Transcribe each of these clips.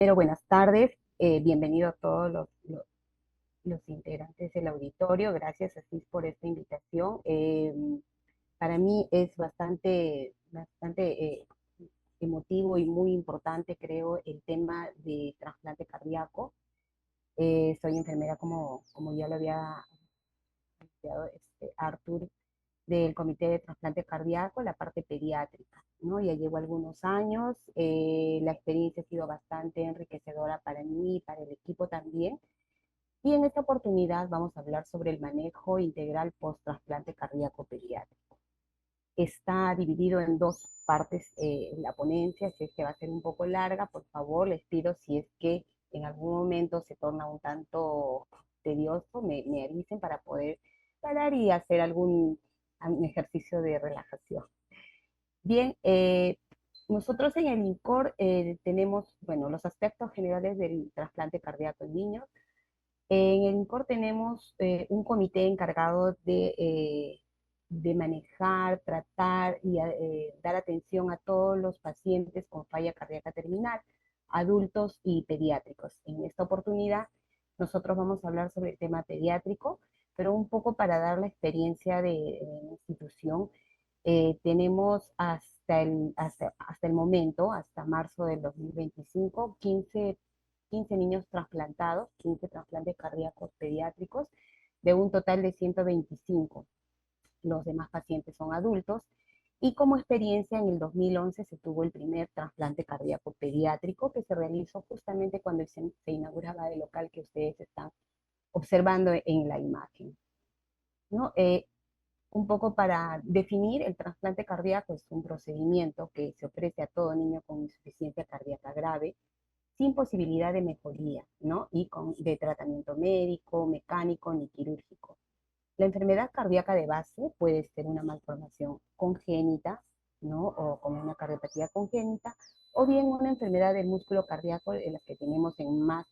Pero buenas tardes, bienvenido a todos los integrantes del auditorio. Gracias, Asís, por esta invitación. Para mí es bastante emotivo y muy importante, creo, el tema de trasplante cardíaco. Soy enfermera, como ya lo había anunciado Arthur, del Comité de Trasplante Cardíaco, la parte pediátrica, ¿no? Ya llevo algunos años, la experiencia ha sido bastante enriquecedora para mí y para el equipo también. Y en esta oportunidad vamos a hablar sobre el manejo integral post-trasplante cardíaco pediátrico. Está dividido en dos partes la ponencia, si es que va a ser un poco larga, por favor, les pido si es que en algún momento se torna un tanto tedioso, me avisen para poder parar y hacer algún ejercicio de relajación. Bien, nosotros en el INCOR tenemos, bueno, los aspectos generales del trasplante cardíaco en niños. En el INCOR tenemos un comité encargado de manejar, tratar y dar atención a todos los pacientes con falla cardíaca terminal, adultos y pediátricos. En esta oportunidad, nosotros vamos a hablar sobre el tema pediátrico, pero un poco para dar la experiencia de la institución. Tenemos hasta el momento, hasta marzo del 2025, 15 niños trasplantados, 15 trasplantes cardíacos pediátricos, de un total de 125. Los demás pacientes son adultos. Y como experiencia, en el 2011 se tuvo el primer trasplante cardíaco pediátrico que se realizó justamente cuando se inauguraba el local que ustedes están observando en la imagen, ¿no? Un poco para definir, el trasplante cardíaco es un procedimiento que se ofrece a todo niño con insuficiencia cardíaca grave, sin posibilidad de mejoría, ¿no? Y de tratamiento médico, mecánico ni quirúrgico. La enfermedad cardíaca de base puede ser una malformación congénita, ¿no? O como una cardiopatía congénita, o bien una enfermedad del músculo cardíaco, en las que tenemos en más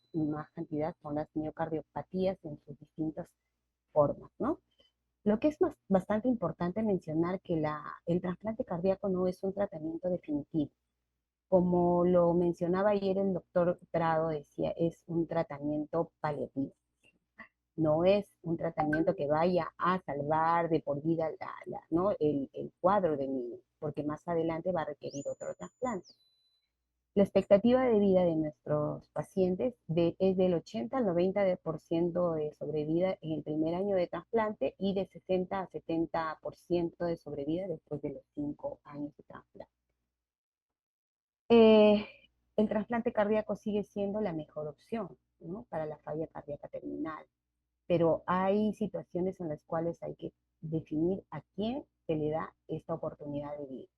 cantidad son las miocardiopatías en sus distintas formas, ¿no? Lo que es bastante importante mencionar que el trasplante cardíaco no es un tratamiento definitivo. Como lo mencionaba ayer el doctor Prado, decía, es un tratamiento paliativo. No es un tratamiento que vaya a salvar de por vida ¿no? el cuadro del niño, porque más adelante va a requerir otro trasplante. La expectativa de vida de nuestros pacientes es del 80 al 90% de sobrevida en el primer año de trasplante y de 60 a 70% de sobrevida después de los 5 años de trasplante. Eh, el trasplante cardíaco sigue siendo la mejor opción, ¿no? Para la falla cardíaca terminal, pero hay situaciones en las cuales hay que definir a quién se le da esta oportunidad de vida.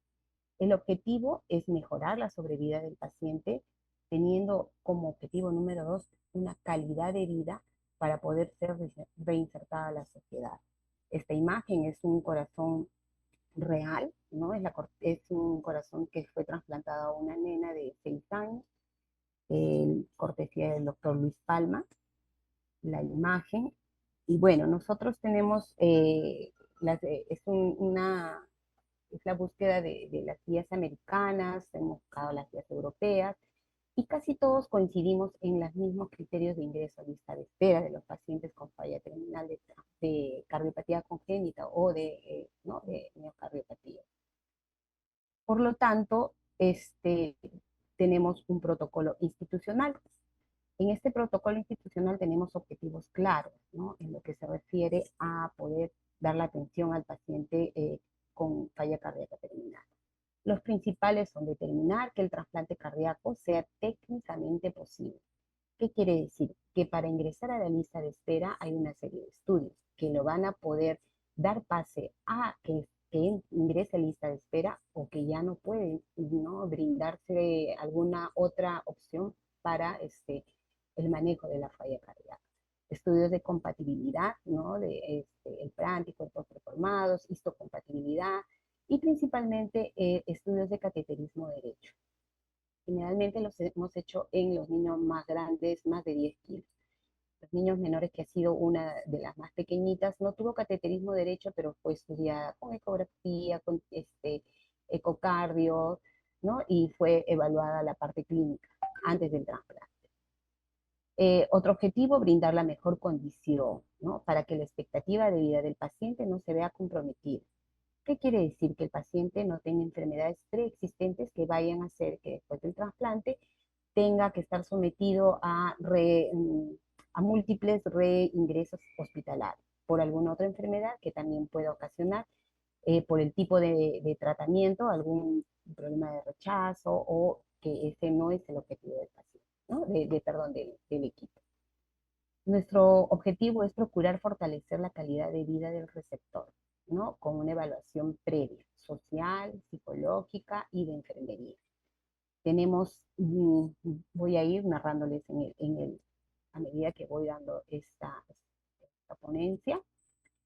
El objetivo es mejorar la sobrevida del paciente, teniendo como objetivo número 2 una calidad de vida para poder ser reinsertada a la sociedad. Esta imagen es un corazón real, ¿no? Es un corazón que fue trasplantado a una nena de 6 años, cortesía del doctor Luis Palma, la imagen. Y bueno, nosotros tenemos, es la búsqueda de las guías americanas, hemos buscado las guías europeas, y casi todos coincidimos en los mismos criterios de ingreso a lista de espera de los pacientes con falla terminal de cardiopatía congénita o ¿no? de miocardiopatía. Por lo tanto, tenemos un protocolo institucional. En este protocolo institucional tenemos objetivos claros, ¿no? En lo que se refiere a poder dar la atención al paciente con falla cardíaca terminal. Los principales son determinar que el trasplante cardíaco sea técnicamente posible. ¿Qué quiere decir? Que para ingresar a la lista de espera hay una serie de estudios que lo van a poder dar pase a que ingrese a lista de espera, o que ya no pueden, ¿no? Brindarse alguna otra opción para el manejo de la falla cardíaca. Estudios de compatibilidad, ¿no? El prántico, el postreformados, histocompatibilidad, y principalmente estudios de cateterismo derecho. Generalmente los hemos hecho en los niños más grandes, más de 10 kilos. Los niños menores, que ha sido una de las más pequeñitas, no tuvo cateterismo derecho, pero fue estudiada con ecografía, con ecocardio, ¿no? Y fue evaluada la parte clínica. antes del trasplante. Otro objetivo, brindar la mejor condición, ¿no? Para que la expectativa de vida del paciente no se vea comprometida. ¿Qué quiere decir? Que el paciente no tenga enfermedades preexistentes que vayan a hacer que después del trasplante tenga que estar sometido a múltiples reingresos hospitalarios por alguna otra enfermedad que también pueda ocasionar por el tipo de tratamiento, algún problema de rechazo o que ese no es el objetivo del paciente, ¿no? Perdón, del equipo. Nuestro objetivo es procurar fortalecer la calidad de vida del receptor, ¿no? Con una evaluación previa, social, psicológica y de enfermería. Tenemos, voy a ir narrándoles a medida que voy dando esta ponencia,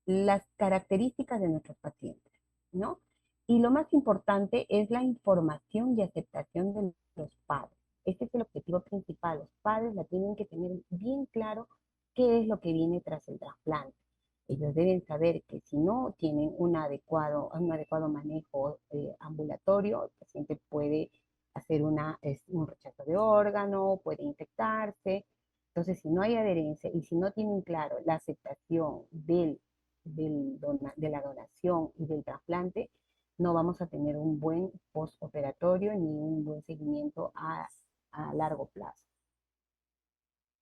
las características de nuestros pacientes, ¿no? Y lo más importante es la información y aceptación de los padres. Este es el objetivo principal. Los padres la tienen que tener bien claro qué es lo que viene tras el trasplante. Ellos deben saber que si no tienen un adecuado manejo ambulatorio, el paciente puede hacer un rechazo de órgano, puede infectarse. Entonces, si no hay adherencia y si no tienen claro la aceptación de la donación y del trasplante, no vamos a tener un buen postoperatorio ni un buen seguimiento a largo plazo.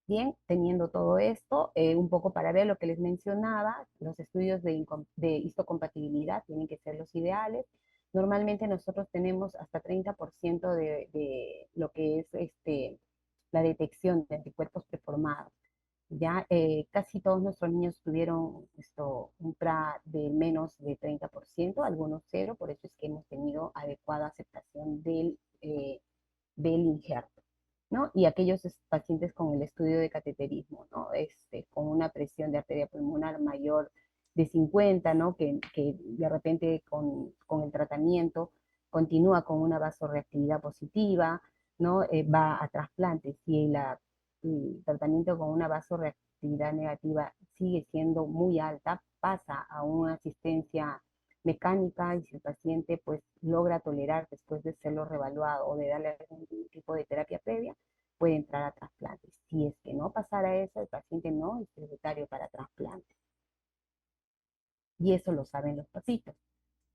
Bien, teniendo todo esto, un poco para ver lo que les mencionaba, los estudios de histocompatibilidad tienen que ser los ideales. Normalmente nosotros tenemos hasta 30% de lo que es la detección de anticuerpos preformados. Ya casi todos nuestros niños tuvieron un PRA de menos de 30%, algunos cero, por eso es que hemos tenido adecuada aceptación del injerto, ¿no? Y aquellos pacientes con el estudio de cateterismo, ¿no? Con una presión de arteria pulmonar mayor de 50, ¿no? Que de repente con el tratamiento continúa con una vasorreactividad positiva, ¿no? Va a trasplantes. Si el tratamiento con una vasorreactividad negativa sigue siendo muy alta, pasa a una asistencia mecánica y si el paciente pues logra tolerar después de serlo revaluado o de darle algún tipo de terapia previa, puede entrar a trasplante. Si es que no pasara eso, el paciente no es prioritario para trasplante. Y eso lo saben los papitos,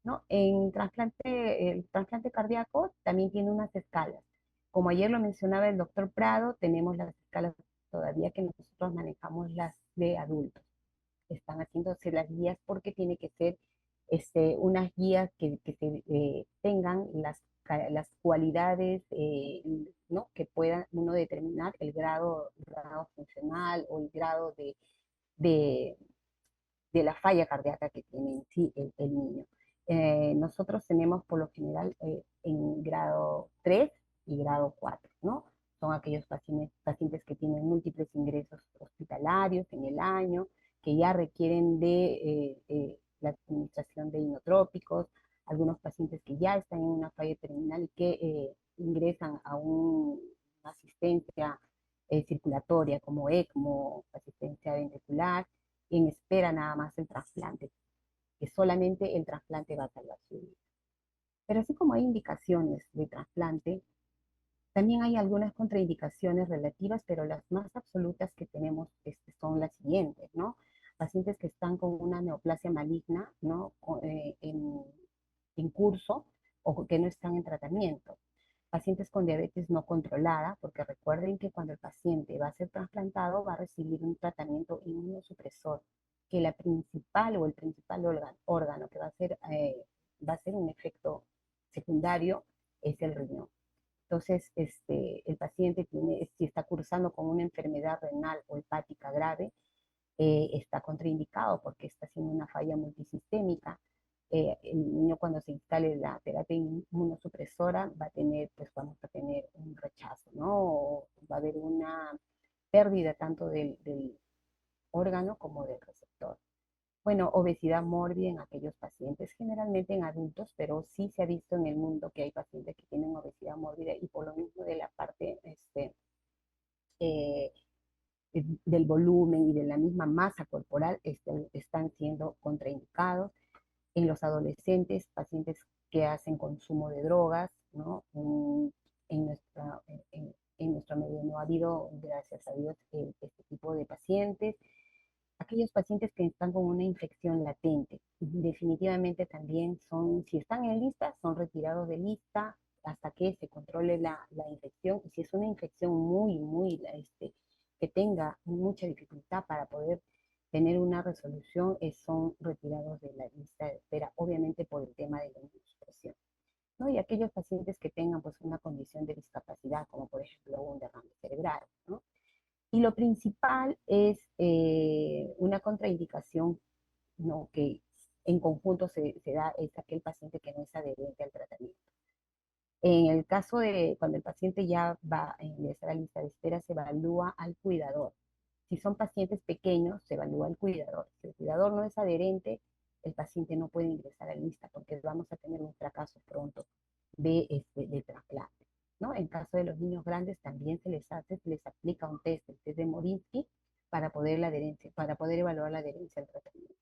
¿no? El trasplante cardíaco también tiene unas escalas. Como ayer lo mencionaba el doctor Prado, tenemos las escalas todavía que nosotros manejamos las de adultos. Están haciéndose las guías porque tiene que ser unas guías que tengan las cualidades, ¿no? Que puedan uno determinar el grado funcional o el grado de, de la falla cardíaca que tiene en sí el niño. Nosotros tenemos por lo general en grado 3 y grado 4, ¿no? Son aquellos pacientes que tienen múltiples ingresos hospitalarios en el año, que ya requieren de la administración de inotrópicos, algunos pacientes que ya están en una falla terminal y que ingresan a una asistencia circulatoria como ECMO, asistencia ventricular, en espera nada más el trasplante, que solamente el trasplante va a salvar su vida. Pero así como hay indicaciones de trasplante, también hay algunas contraindicaciones relativas, pero las más absolutas que tenemos son las siguientes, ¿no? Pacientes que están con una neoplasia maligna, ¿no? En curso o que no están en tratamiento. Pacientes con diabetes no controlada, porque recuerden que cuando el paciente va a ser trasplantado va a recibir un tratamiento inmunosupresor, que la principal o el principal órgano que va a ser un efecto secundario es el riñón. Entonces, el paciente si está cursando con una enfermedad renal o hepática grave, está contraindicado porque está haciendo una falla multisistémica. El niño cuando se instale la terapia inmunosupresora pues vamos a tener un rechazo, ¿no? O va a haber una pérdida tanto del órgano como del receptor. Bueno, obesidad mórbida en aquellos pacientes, generalmente en adultos, pero sí se ha visto en el mundo que hay pacientes que tienen obesidad mórbida y por lo mismo de la parte eh, del volumen y de la misma masa corporal están siendo contraindicados. En los adolescentes, pacientes que hacen consumo de drogas, ¿no? En en nuestro medio no ha habido, gracias a Dios, este tipo de pacientes. Aquellos pacientes que están con una infección latente, definitivamente también son, si están en lista, son retirados de lista hasta que se controle la infección. Y si es una infección que tenga mucha dificultad para poder tener una resolución, son retirados de la lista de espera, obviamente por el tema de la administración, ¿no? Y aquellos pacientes que tengan pues una condición de discapacidad, como por ejemplo un derrame cerebral, ¿no? Y lo principal es una contraindicación, ¿no? Que en conjunto se da, es aquel paciente que no es adherente al tratamiento. En el caso de cuando el paciente ya va a ingresar a la lista de espera, se evalúa al cuidador. Si son pacientes pequeños, se evalúa al cuidador. Si el cuidador no es adherente, el paciente no puede ingresar a la lista porque vamos a tener un fracaso pronto de trasplante, ¿no? En caso de los niños grandes también se les aplica un test, el test de Morinsky, para poder evaluar la adherencia al tratamiento.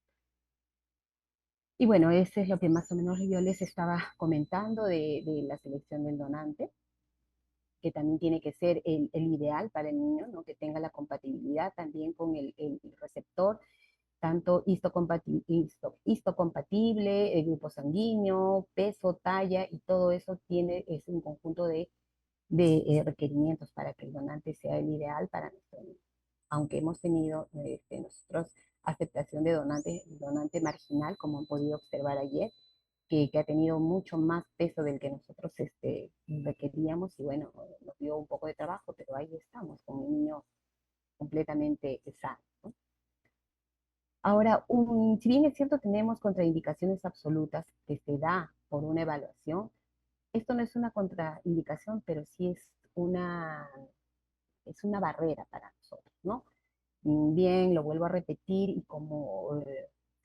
Y bueno, ese es lo que más o menos yo les estaba comentando de la selección del donante, que también tiene que ser el ideal para el niño, ¿no? Que tenga la compatibilidad también con el receptor, tanto histocompatible, el grupo sanguíneo, peso, talla, y todo eso es un conjunto de requerimientos para que el donante sea el ideal para nuestro niño. Aunque hemos tenido nosotros aceptación de donante marginal, como han podido observar ayer, que ha tenido mucho más peso del que nosotros requeríamos, y bueno, nos dio un poco de trabajo, pero ahí estamos, con un niño completamente sano, ¿no? Ahora, si bien es cierto, tenemos contraindicaciones absolutas que se da por una evaluación, esto no es una contraindicación, pero sí es una barrera para nosotros, ¿no? Bien, lo vuelvo a repetir, y como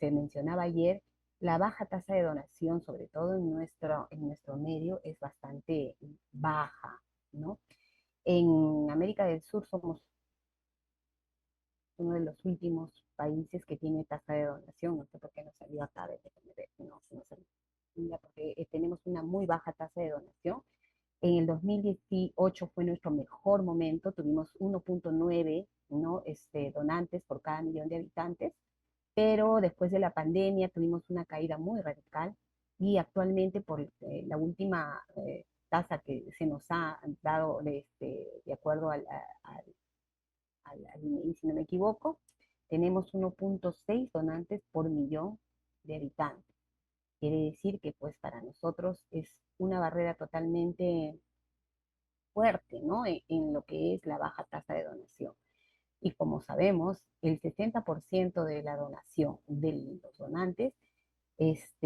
se mencionaba ayer, la baja tasa de donación, sobre todo en nuestro medio, es bastante baja, ¿no? En América del Sur somos uno de los últimos países que tiene tasa de donación. No sé por qué no salió acá, no salió, porque tenemos una muy baja tasa de donación. En el 2018 fue nuestro mejor momento, tuvimos 1.9, ¿no? Donantes por cada millón de habitantes, pero después de la pandemia tuvimos una caída muy radical, y actualmente por la última tasa que se nos ha dado de acuerdo al INEI, si no me equivoco, tenemos 1.6 donantes por millón de habitantes. Quiere decir que pues para nosotros es una barrera totalmente fuerte, ¿no? En lo que es la baja tasa de donación. Y como sabemos, el 60% de la donación de los donantes es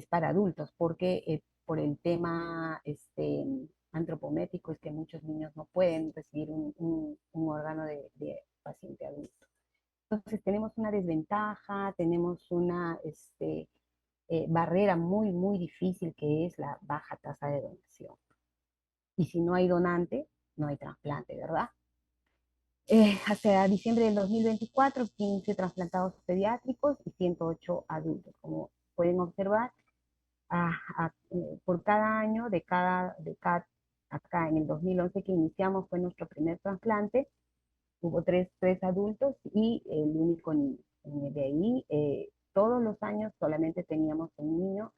para adultos, porque por el tema antropométrico es que muchos niños no pueden recibir un órgano de paciente adulto. Entonces tenemos una desventaja, tenemos una barrera muy, muy difícil, que es la baja tasa de donación. Y si no hay donante, no hay trasplante, ¿verdad? Hasta diciembre del 2024, 15 trasplantados pediátricos y 108 adultos. Como pueden observar, por cada año, acá en el 2011 que iniciamos fue nuestro primer trasplante, hubo tres adultos y el único niño. De ahí, todos los años solamente teníamos un niño.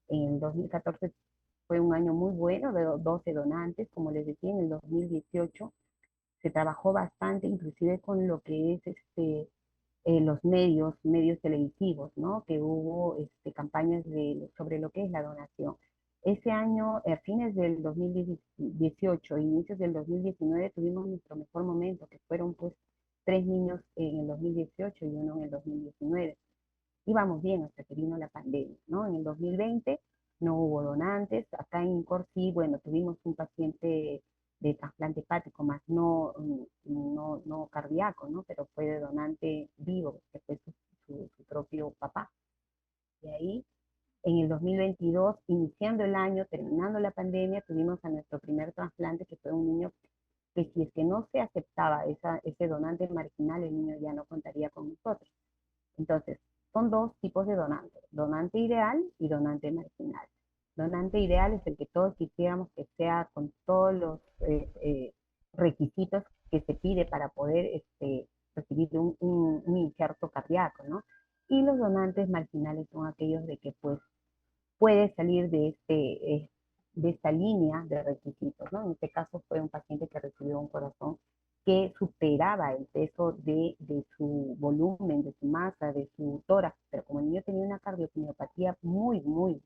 En el 2014 fue un año muy bueno, de 12 donantes. Como les decía, en el 2018 se trabajó bastante, inclusive con lo que es los medios televisivos, ¿no? Que hubo campañas sobre lo que es la donación. Ese año, a fines del 2018, inicios del 2019, tuvimos nuestro mejor momento, que fueron pues 3 niños en el 2018 y uno en el 2019. Íbamos bien hasta que vino la pandemia, ¿no? En el 2020 no hubo donantes. Acá en INCOR sí, bueno, tuvimos un paciente de trasplante hepático, más no cardíaco, ¿no? Pero fue de donante vivo, que fue su propio papá. Y ahí, en el 2022, iniciando el año, terminando la pandemia, tuvimos a nuestro primer trasplante, que fue un niño que, si es que no se aceptaba ese donante marginal, el niño ya no contaría con nosotros. Entonces, son dos tipos de donantes: donante ideal y donante marginal. Donante ideal es el que todos quisiéramos que sea con todos requisitos que se pide para poder recibir un injerto cardíaco, ¿no? Y los donantes marginales son aquellos de que pues puede salir de esta línea de requisitos, ¿no? En este caso fue un paciente que recibió un corazón que superaba el peso de su volumen, de su masa, de su tórax, pero como el niño tenía una cardiomiopatía muy,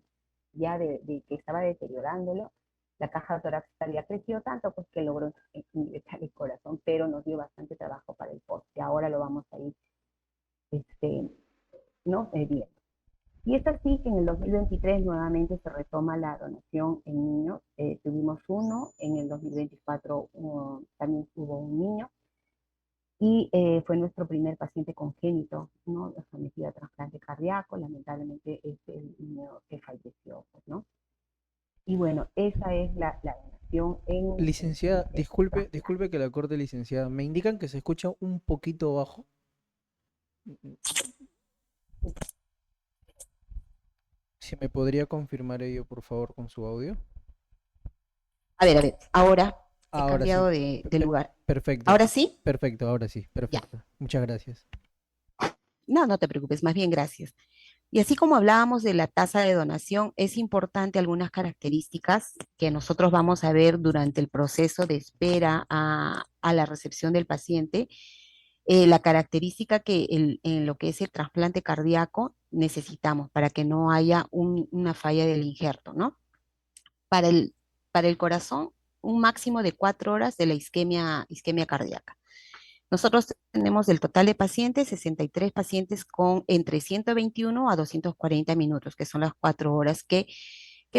ya de que estaba deteriorándolo, la caja torácica había crecido tanto pues que logró ingresar el corazón, pero nos dio bastante trabajo para el post, que ahora lo vamos a ir este, ¿no? Viendo. Y es así que en el 2023 nuevamente se retoma la donación en niños. Tuvimos uno, en el 2024 también hubo un niño y fue nuestro primer paciente congénito, ¿no? Sometido a trasplante cardíaco, lamentablemente es el niño que falleció, pues, ¿no? Y bueno, esa es la donación Licenciada, en disculpe, trasplante. disculpe que la corte, licenciada. Me indican que se escucha un poquito bajo. Si me podría confirmar ello, por favor, con su audio. A ver, ahora he Ahora sí. cambiado de lugar. Perfecto. ¿Ahora sí? Perfecto, ahora sí. Ya. Perfecto. Muchas gracias. No, no te preocupes, más bien gracias. Y así como hablábamos de la tasa de donación, es importante algunas características que nosotros vamos a ver durante el proceso de espera a la recepción del paciente. La característica que en lo que es el trasplante cardíaco necesitamos para que no haya una falla del injerto, ¿no? Para el, para el corazón, un máximo de 4 horas de la isquemia cardíaca. Nosotros tenemos del total de pacientes, 63 pacientes con entre 121 a 240 minutos, que son las 4 horas que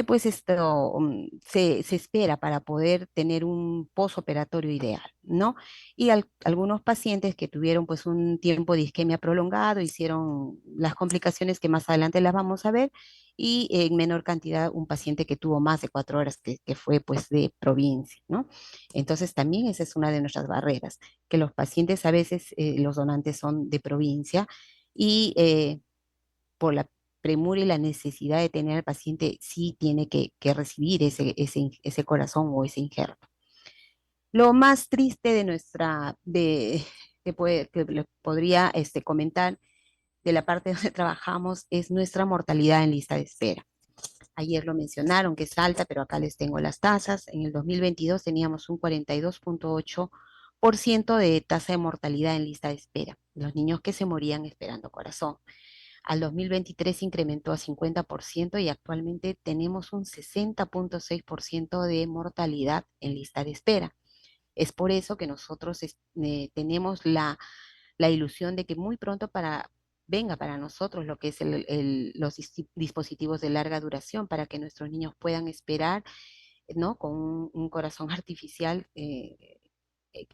pues esto se espera para poder tener un posoperatorio ideal, ¿no? Y algunos pacientes que tuvieron pues un tiempo de isquemia prolongado, hicieron las complicaciones que más adelante las vamos a ver, y en menor cantidad un paciente que tuvo más de 4 horas, que fue pues de provincia, ¿no? Entonces también esa es una de nuestras barreras, que los pacientes a veces, los donantes son de provincia y por la premura y la necesidad de tener al paciente, sí tiene que recibir ese corazón o ese injerto. Lo más triste de que le podría comentar de la parte donde trabajamos es nuestra mortalidad en lista de espera. Ayer lo mencionaron que es alta, pero acá les tengo las tasas. En el 2022 teníamos un 42,8% de tasa de mortalidad en lista de espera, los niños que se morían esperando corazón. Al 2023 incrementó a 50% y actualmente tenemos un 60,6% de mortalidad en lista de espera. Es por eso que nosotros tenemos la ilusión de que muy pronto venga para nosotros lo que es los dispositivos de larga duración para que nuestros niños puedan esperar, ¿no? Con un corazón artificial,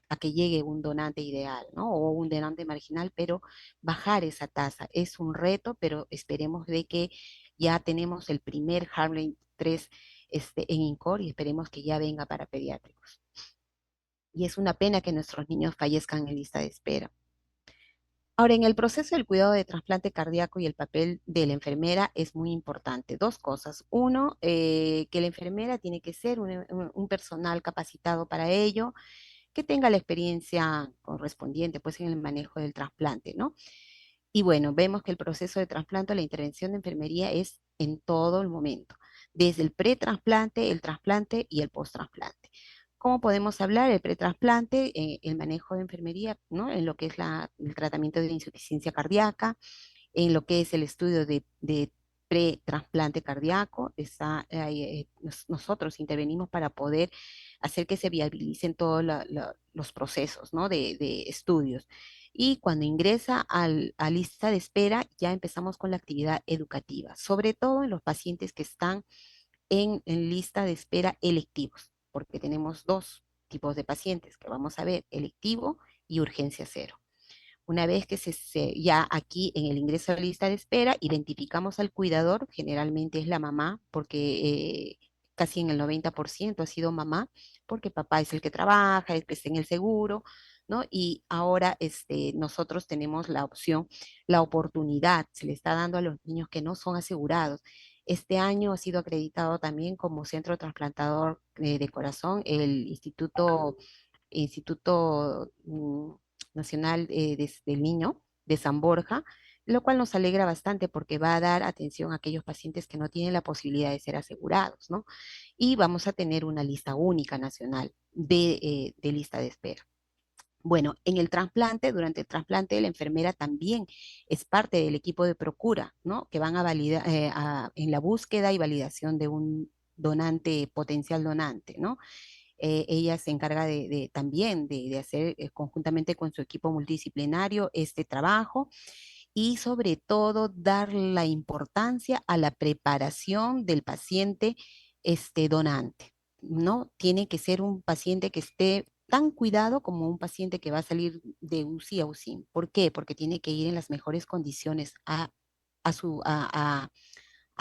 a que llegue un donante ideal, ¿no? O un donante marginal, pero bajar esa tasa es un reto, pero esperemos de que ya tenemos el primer Harmony 3 en INCOR y esperemos que ya venga para pediátricos. Y es una pena que nuestros niños fallezcan en lista de espera. Ahora, en el proceso del cuidado de trasplante cardíaco y el papel de la enfermera es muy importante. Dos cosas. Uno, que la enfermera tiene que ser un personal capacitado para ello, que tenga la experiencia correspondiente pues en el manejo del trasplante, ¿no? Y bueno, vemos que el proceso de trasplante, la intervención de enfermería es en todo el momento, desde el pretrasplante, el trasplante y el posttrasplante. ¿Cómo podemos hablar? El pretrasplante, el manejo de enfermería, ¿no? En lo que es el tratamiento de la insuficiencia cardíaca, en lo que es el estudio de pre-trasplante cardíaco. Nosotros intervenimos para poder hacer que se viabilicen todos los procesos, ¿no? de estudios. Y cuando ingresa a lista de espera, ya empezamos con la actividad educativa, sobre todo en los pacientes que están en lista de espera electivos, porque tenemos dos tipos de pacientes que vamos a ver, electivo y urgencia cero. Una vez que ya aquí en el ingreso a la lista de espera, identificamos al cuidador, generalmente es la mamá, porque casi en el 90% ha sido mamá, porque papá es el que trabaja, el que está en el seguro, ¿no? Y ahora nosotros tenemos la opción, la oportunidad, se le está dando a los niños que no son asegurados. Este año ha sido acreditado también como centro trasplantador de corazón el Instituto Instituto Nacional del Niño de San Borja, lo cual nos alegra bastante porque va a dar atención a aquellos pacientes que no tienen la posibilidad de ser asegurados, ¿no? Y vamos a tener una lista única nacional de lista de espera. Bueno, en el trasplante, durante el trasplante, la enfermera también es parte del equipo de procura, ¿no? Que van a validar en la búsqueda y validación de un donante, potencial donante, ¿no? Ella se encarga también de hacer conjuntamente con su equipo multidisciplinario este trabajo y sobre todo dar la importancia a la preparación del paciente donante, ¿no? Tiene que ser un paciente que esté tan cuidado como un paciente que va a salir de UCI a UCIM. ¿Por qué? Porque tiene que ir en las mejores condiciones a su, a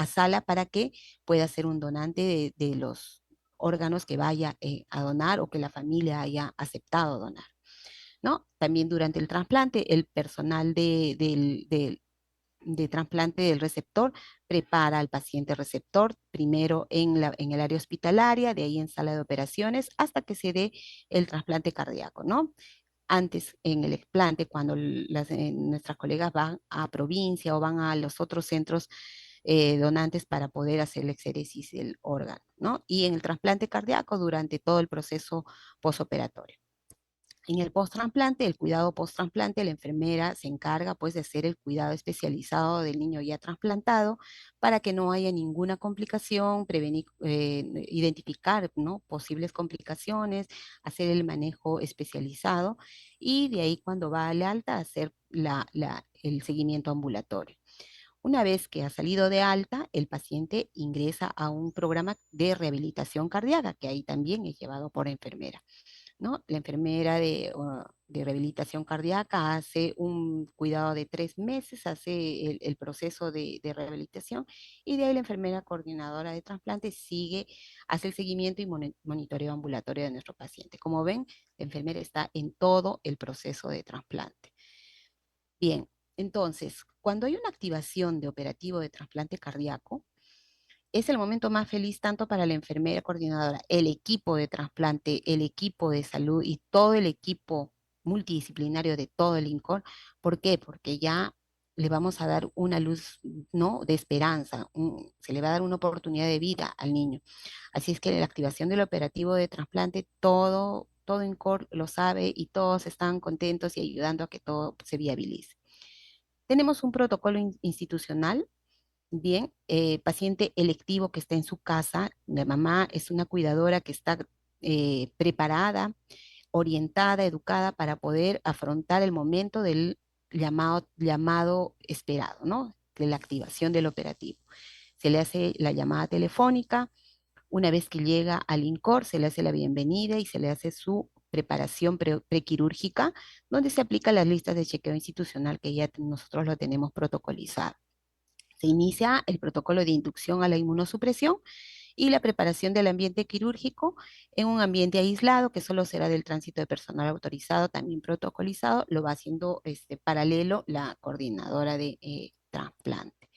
sala para que pueda ser un donante de los órganos que vaya a donar o que la familia haya aceptado donar, ¿no? También durante el trasplante, el personal de trasplante del receptor prepara al paciente receptor primero en el área hospitalaria, de ahí en sala de operaciones, hasta que se dé el trasplante cardíaco, ¿no? Antes en el explante, cuando nuestras colegas van a provincia o van a los otros centros donantes para poder hacer la exéresis del órgano, ¿no? Y en el trasplante cardíaco durante todo el proceso posoperatorio. En el post-trasplante, el cuidado post-trasplante, la enfermera se encarga pues de hacer el cuidado especializado del niño ya trasplantado para que no haya ninguna complicación, prevenir, identificar, ¿no? Posibles complicaciones, hacer el manejo especializado y de ahí cuando va al alta hacer el seguimiento ambulatorio. Una vez que ha salido de alta, el paciente ingresa a un programa de rehabilitación cardíaca, que ahí también es llevado por enfermera, ¿no? La enfermera de rehabilitación cardíaca hace un cuidado de 3 meses, hace el proceso de rehabilitación y de ahí la enfermera coordinadora de trasplante hace el seguimiento y monitoreo ambulatorio de nuestro paciente. Como ven, la enfermera está en todo el proceso de trasplante. Bien, entonces, cuando hay una activación de operativo de trasplante cardíaco, es el momento más feliz tanto para la enfermera coordinadora, el equipo de trasplante, el equipo de salud y todo el equipo multidisciplinario de todo el INCOR. ¿Por qué? Porque ya le vamos a dar una luz, ¿no? De esperanza, se le va a dar una oportunidad de vida al niño. Así es que la activación del operativo de trasplante, todo INCOR lo sabe y todos están contentos y ayudando a que todo se viabilice. Tenemos un protocolo institucional. Bien, paciente electivo que está en su casa, la mamá es una cuidadora que está preparada, orientada, educada para poder afrontar el momento del llamado esperado, ¿no? De la activación del operativo. Se le hace la llamada telefónica, una vez que llega al INCOR, se le hace la bienvenida y se le hace su preparación prequirúrgica, donde se aplica las listas de chequeo institucional que ya nosotros lo tenemos protocolizado. Se inicia el protocolo de inducción a la inmunosupresión y la preparación del ambiente quirúrgico en un ambiente aislado que solo será del tránsito de personal autorizado, también protocolizado, lo va haciendo paralelo la coordinadora de trasplante.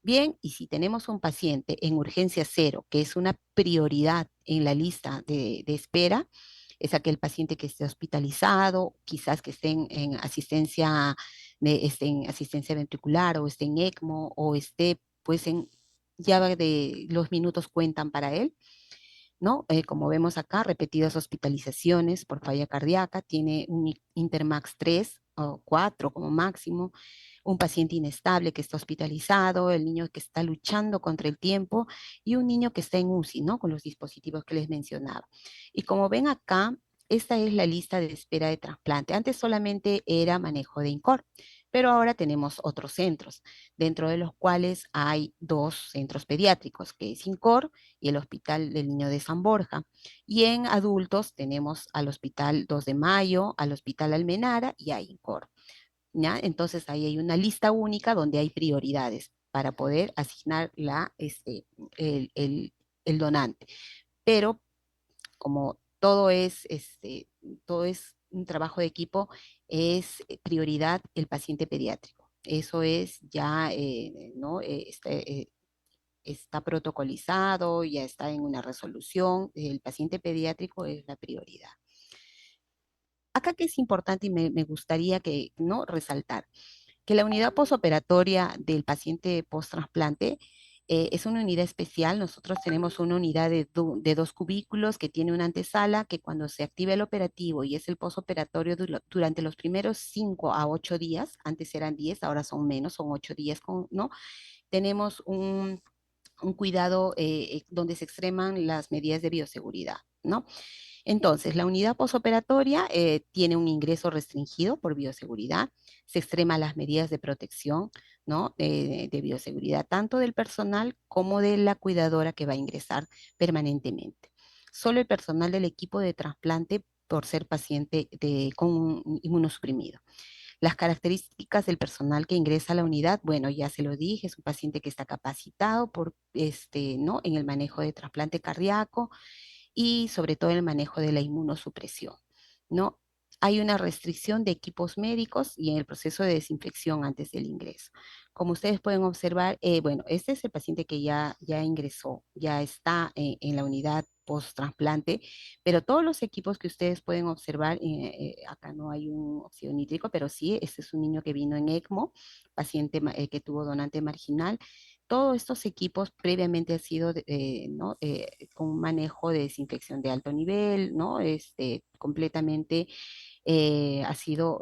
Bien, y si tenemos un paciente en urgencia cero, que es una prioridad en la lista de espera, es aquel paciente que esté hospitalizado, quizás que esté esté en asistencia ventricular o esté en ECMO o esté pues ya de los minutos cuentan para él, ¿no? Como vemos acá, repetidas hospitalizaciones por falla cardíaca, tiene un Intermax 3 o 4 como máximo, un paciente inestable que está hospitalizado, el niño que está luchando contra el tiempo y un niño que está en UCI, ¿no? Con los dispositivos que les mencionaba. Y como ven acá, esta es la lista de espera de trasplante. Antes solamente era manejo de INCOR, pero ahora tenemos otros centros, dentro de los cuales hay dos centros pediátricos, que es INCOR y el Hospital del Niño de San Borja. Y en adultos tenemos al Hospital 2 de Mayo, al Hospital Almenara y a INCOR, ¿ya? Entonces ahí hay una lista única donde hay prioridades para poder asignar el, el- el donante. Pero como todo es un trabajo de equipo, es prioridad el paciente pediátrico. Eso es ya, ¿no? Está protocolizado, ya está en una resolución. El paciente pediátrico es la prioridad. acá que es importante y me gustaría que, ¿no? resaltar que la unidad posoperatoria del paciente post-trasplante es una unidad especial. Nosotros tenemos una unidad de 2 cubículos que tiene una antesala que cuando se activa el operativo y es el posoperatorio durante los primeros 5 a 8 días, antes eran 10, ahora son menos, son 8 días, ¿no? Tenemos un cuidado donde se extreman las medidas de bioseguridad, ¿no? Entonces, la unidad posoperatoria tiene un ingreso restringido por bioseguridad, se extrema las medidas de protección, ¿no? De bioseguridad, tanto del personal como de la cuidadora que va a ingresar permanentemente. Solo el personal del equipo de trasplante por ser paciente con un inmunosuprimido. Las características del personal que ingresa a la unidad, bueno, ya se lo dije, es un paciente que está capacitado ¿no? en el manejo de trasplante cardíaco, y sobre todo el manejo de la inmunosupresión, ¿no? Hay una restricción de equipos médicos y en el proceso de desinfección antes del ingreso. Como ustedes pueden observar, bueno, este es el paciente que ya ingresó, ya está en la unidad post-trasplante, pero todos los equipos que ustedes pueden observar, acá no hay un óxido nítrico, pero sí, este es un niño que vino en ECMO, paciente que tuvo donante marginal. Todos estos equipos previamente han sido, ¿no? Con un manejo de desinfección de alto nivel, ¿no? Completamente ha sido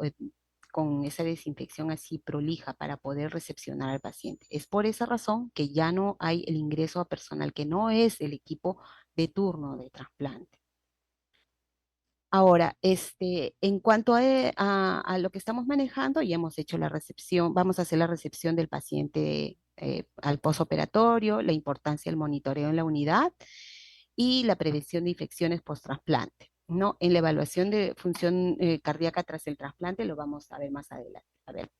con esa desinfección así prolija para poder recepcionar al paciente. Es por esa razón que ya no hay el ingreso a personal que no es el equipo de turno de trasplante. Ahora, en cuanto a lo que estamos manejando, ya hemos hecho la recepción, vamos a hacer la recepción del paciente al posoperatorio, la importancia del monitoreo en la unidad y la prevención de infecciones post-trasplante, ¿no? En la evaluación de función cardíaca tras el trasplante lo vamos a ver más adelante. A ver,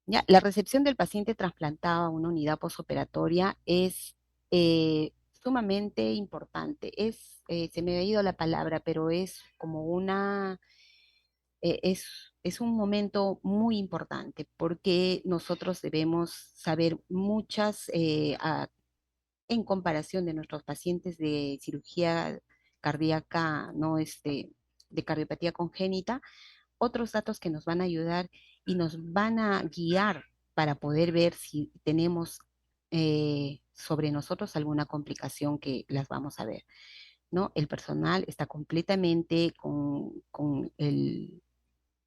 ya, la recepción del paciente trasplantado a una unidad posoperatoria es sumamente importante. Se me ha ido la palabra, pero es como es un momento muy importante porque nosotros debemos saber muchas, en comparación de nuestros pacientes de cirugía cardíaca, no de cardiopatía congénita, otros datos que nos van a ayudar y nos van a guiar para poder ver si tenemos sobre nosotros alguna complicación que las vamos a ver, ¿no? El personal está completamente con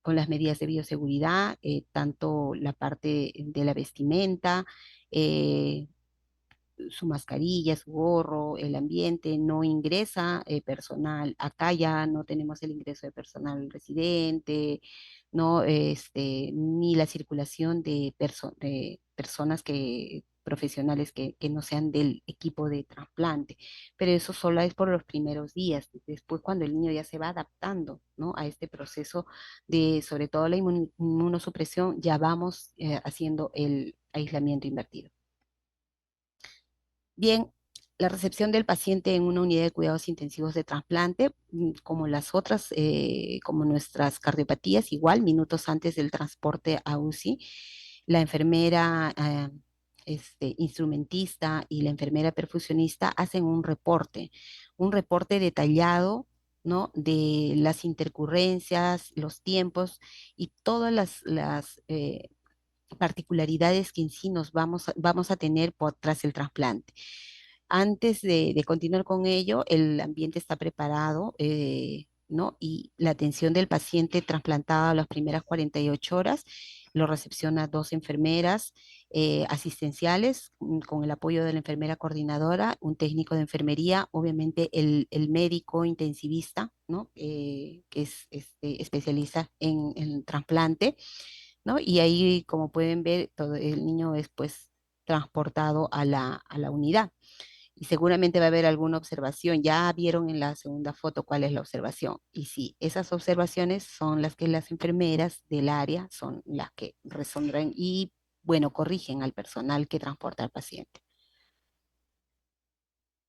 las medidas de bioseguridad, tanto la parte de la vestimenta, eh, su mascarilla, su gorro, el ambiente, no ingresa personal. Acá ya no tenemos el ingreso de personal residente, no, ni la circulación de personas profesionales que no sean del equipo de trasplante. Pero eso solo es por los primeros días. Después, cuando el niño ya se va adaptando, ¿no? a este proceso de, sobre todo la inmunosupresión, ya vamos haciendo el aislamiento invertido. Bien, la recepción del paciente en una unidad de cuidados intensivos de trasplante, como las otras, como nuestras cardiopatías, igual, minutos antes del transporte a UCI, la enfermera instrumentista y la enfermera perfusionista hacen un reporte detallado, ¿no? de las intercurrencias, los tiempos y todas las particularidades que en sí vamos a tener tras el trasplante. Antes de continuar con ello, el ambiente está preparado, ¿no? Y la atención del paciente trasplantado a las primeras 48 horas lo recepciona 2 enfermeras asistenciales con el apoyo de la enfermera coordinadora, un técnico de enfermería, obviamente el médico intensivista, ¿no? Que es especialista en trasplante, ¿no? Y ahí, como pueden ver, todo el niño es pues transportado a la unidad. Y seguramente va a haber alguna observación. Ya vieron en la segunda foto cuál es la observación. Y sí, esas observaciones son las que las enfermeras del área son las que resolverán y, bueno, corrigen al personal que transporta al paciente.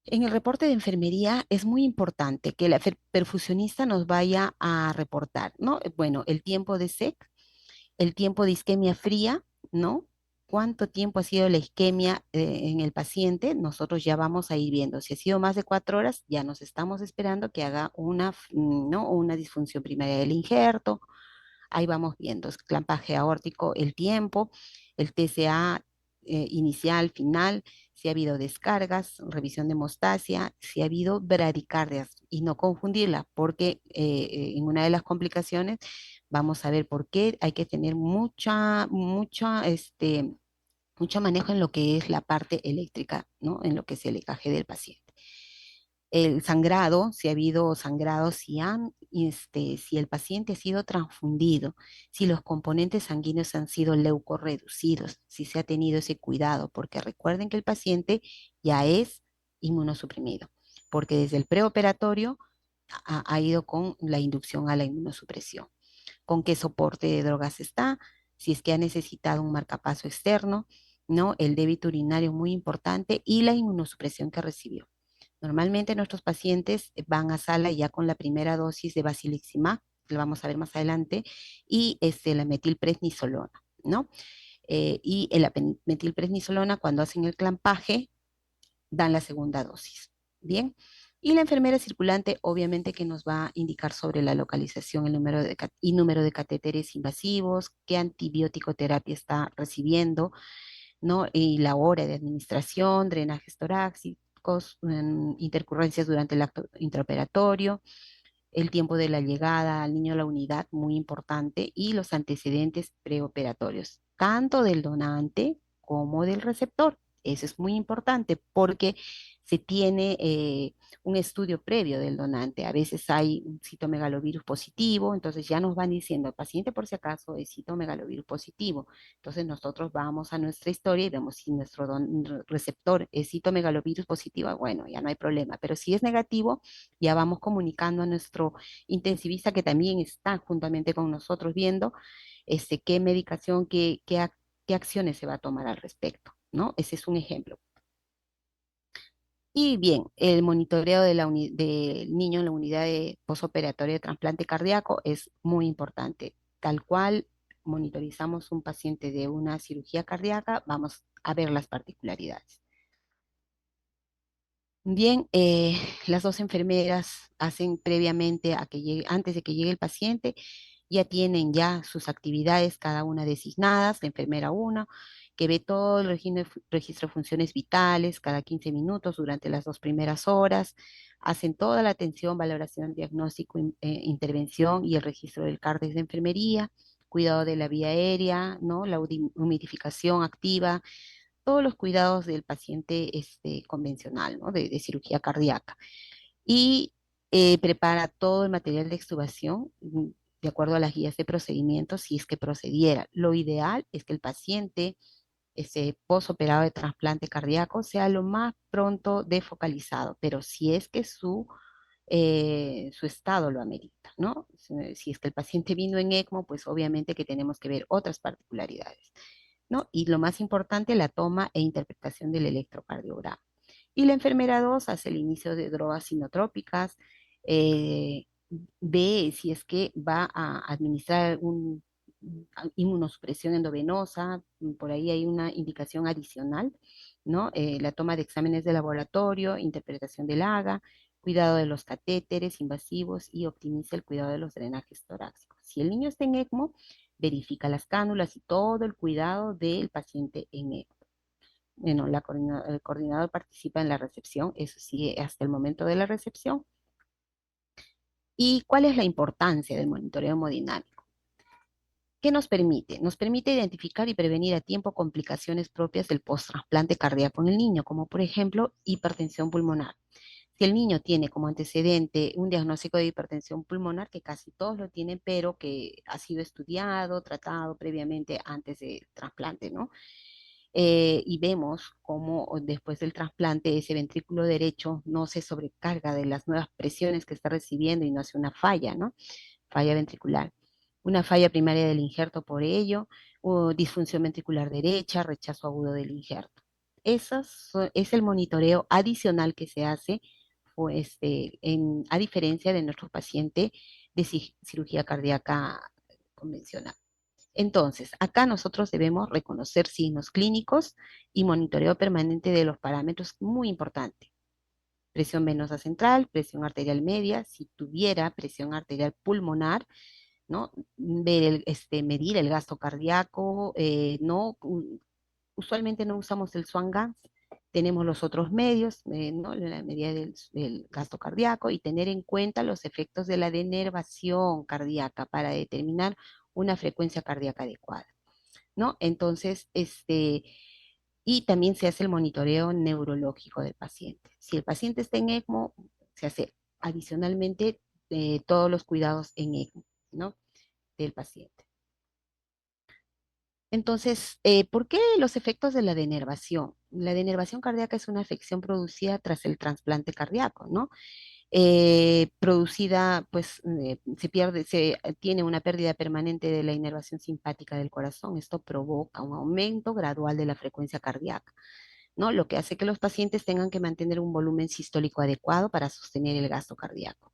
En el reporte de enfermería es muy importante que la perfusionista nos vaya a reportar, ¿no? Bueno, el tiempo de SEC, el tiempo de isquemia fría, ¿no? cuánto tiempo ha sido la isquemia en el paciente, nosotros ya vamos a ir viendo. Si ha sido más de 4 horas, ya nos estamos esperando que haga ¿no? una disfunción primaria del injerto. Ahí vamos viendo, clampaje aórtico, el tiempo, el TCA inicial, final, si ha habido descargas, revisión de hemostasia, si ha habido bradicardias y no confundirla, porque en una de las complicaciones vamos a ver por qué hay que tener mucho manejo en lo que es la parte eléctrica, ¿no? En lo que es el EKG del paciente. El sangrado, si ha habido sangrado, si el paciente ha sido transfundido, si los componentes sanguíneos han sido leucorreducidos, si se ha tenido ese cuidado, porque recuerden que el paciente ya es inmunosuprimido, porque desde el preoperatorio ha ido con la inducción a la inmunosupresión. Con qué soporte de drogas está, si es que ha necesitado un marcapaso externo, ¿no? El débito urinario muy importante y la inmunosupresión que recibió. Normalmente nuestros pacientes van a sala ya con la primera dosis de basiliximab, que lo vamos a ver más adelante, y la metilprednisolona, ¿no? Y la metilprednisolona, cuando hacen el clampaje, dan la segunda dosis. Bien. Y la enfermera circulante, obviamente, que nos va a indicar sobre la localización y número de catéteres invasivos, qué antibiótico terapia está recibiendo, ¿no? Y la hora de administración, drenajes torácicos, intercurrencias durante el acto intraoperatorio, el tiempo de la llegada al niño a la unidad, muy importante, y los antecedentes preoperatorios, tanto del donante como del receptor. Eso es muy importante porque se tiene un estudio previo del donante. A veces hay un citomegalovirus positivo, entonces ya nos van diciendo, el paciente por si acaso es citomegalovirus positivo. Entonces nosotros vamos a nuestra historia y vemos si nuestro receptor es citomegalovirus positivo, bueno, ya no hay problema. Pero si es negativo, ya vamos comunicando a nuestro intensivista que también está juntamente con nosotros viendo qué medicación, qué acciones se va a tomar al respecto, ¿no? Ese es un ejemplo. Y bien, el monitoreo del niño en la unidad de posoperatorio de trasplante cardíaco es muy importante. Tal cual monitorizamos un paciente de una cirugía cardíaca, vamos a ver las particularidades. Bien, las dos enfermeras hacen previamente antes de que llegue el paciente, ya tienen ya sus actividades, cada una designadas, la enfermera 1, que ve todo el registro de funciones vitales cada 15 minutos durante las 2 primeras horas, hacen toda la atención, valoración, diagnóstico, intervención y el registro del CARDEX de enfermería, cuidado de la vía aérea, ¿no? La humidificación activa, todos los cuidados del paciente convencional, ¿no? De cirugía cardíaca. Y prepara todo el material de extubación de acuerdo a las guías de procedimiento si es que procediera. Lo ideal es que el paciente ese posoperado de trasplante cardíaco sea lo más pronto defocalizado, pero si es que su estado lo amerita, ¿no? Si es que el paciente vino en ECMO, pues obviamente que tenemos que ver otras particularidades, ¿no? Y lo más importante, la toma e interpretación del electrocardiograma. Y la enfermera 2 hace el inicio de drogas sinotrópicas, eh, ve si es que va a administrar inmunosupresión endovenosa, por ahí hay una indicación adicional, ¿no? La toma de exámenes de laboratorio, interpretación del AGA, cuidado de los catéteres invasivos y optimiza el cuidado de los drenajes torácicos. Si el niño está en ECMO, verifica las cánulas y todo el cuidado del paciente en ECMO. Bueno, el coordinador participa en la recepción, eso sí, hasta el momento de la recepción. ¿Y cuál es la importancia del monitoreo hemodinámico? ¿Qué nos permite? Nos permite identificar y prevenir a tiempo complicaciones propias del post-trasplante cardíaco en el niño, como por ejemplo hipertensión pulmonar. Si el niño tiene como antecedente un diagnóstico de hipertensión pulmonar, que casi todos lo tienen, pero que ha sido estudiado, tratado previamente antes del trasplante, ¿no? Y vemos cómo después del trasplante ese ventrículo derecho no se sobrecarga de las nuevas presiones que está recibiendo y no hace una falla, ¿no? Falla ventricular. Una falla primaria del injerto por ello, o disfunción ventricular derecha, rechazo agudo del injerto. Es el monitoreo adicional que se hace a diferencia de nuestro paciente de cirugía cardíaca convencional. Entonces, acá nosotros debemos reconocer signos clínicos y monitoreo permanente de los parámetros, muy importante. Presión venosa central, presión arterial media, si tuviera presión arterial pulmonar, ¿no? Medir el gasto cardíaco, no, usualmente no usamos el Swan Ganz, tenemos los otros medios, ¿no? La medida del gasto cardíaco y tener en cuenta los efectos de la denervación cardíaca para determinar una frecuencia cardíaca adecuada, ¿no? Entonces, y también se hace el monitoreo neurológico del paciente. Si el paciente está en ECMO, se hace adicionalmente todos los cuidados en ECMO, ¿no? Del paciente. Entonces, ¿por qué los efectos de la denervación? La denervación cardíaca es una afección producida tras el trasplante cardíaco, ¿no? Producida, pues se pierde, tiene una pérdida permanente de la inervación simpática del corazón. Esto provoca un aumento gradual de la frecuencia cardíaca, ¿no? Lo que hace que los pacientes tengan que mantener un volumen sistólico adecuado para sostener el gasto cardíaco.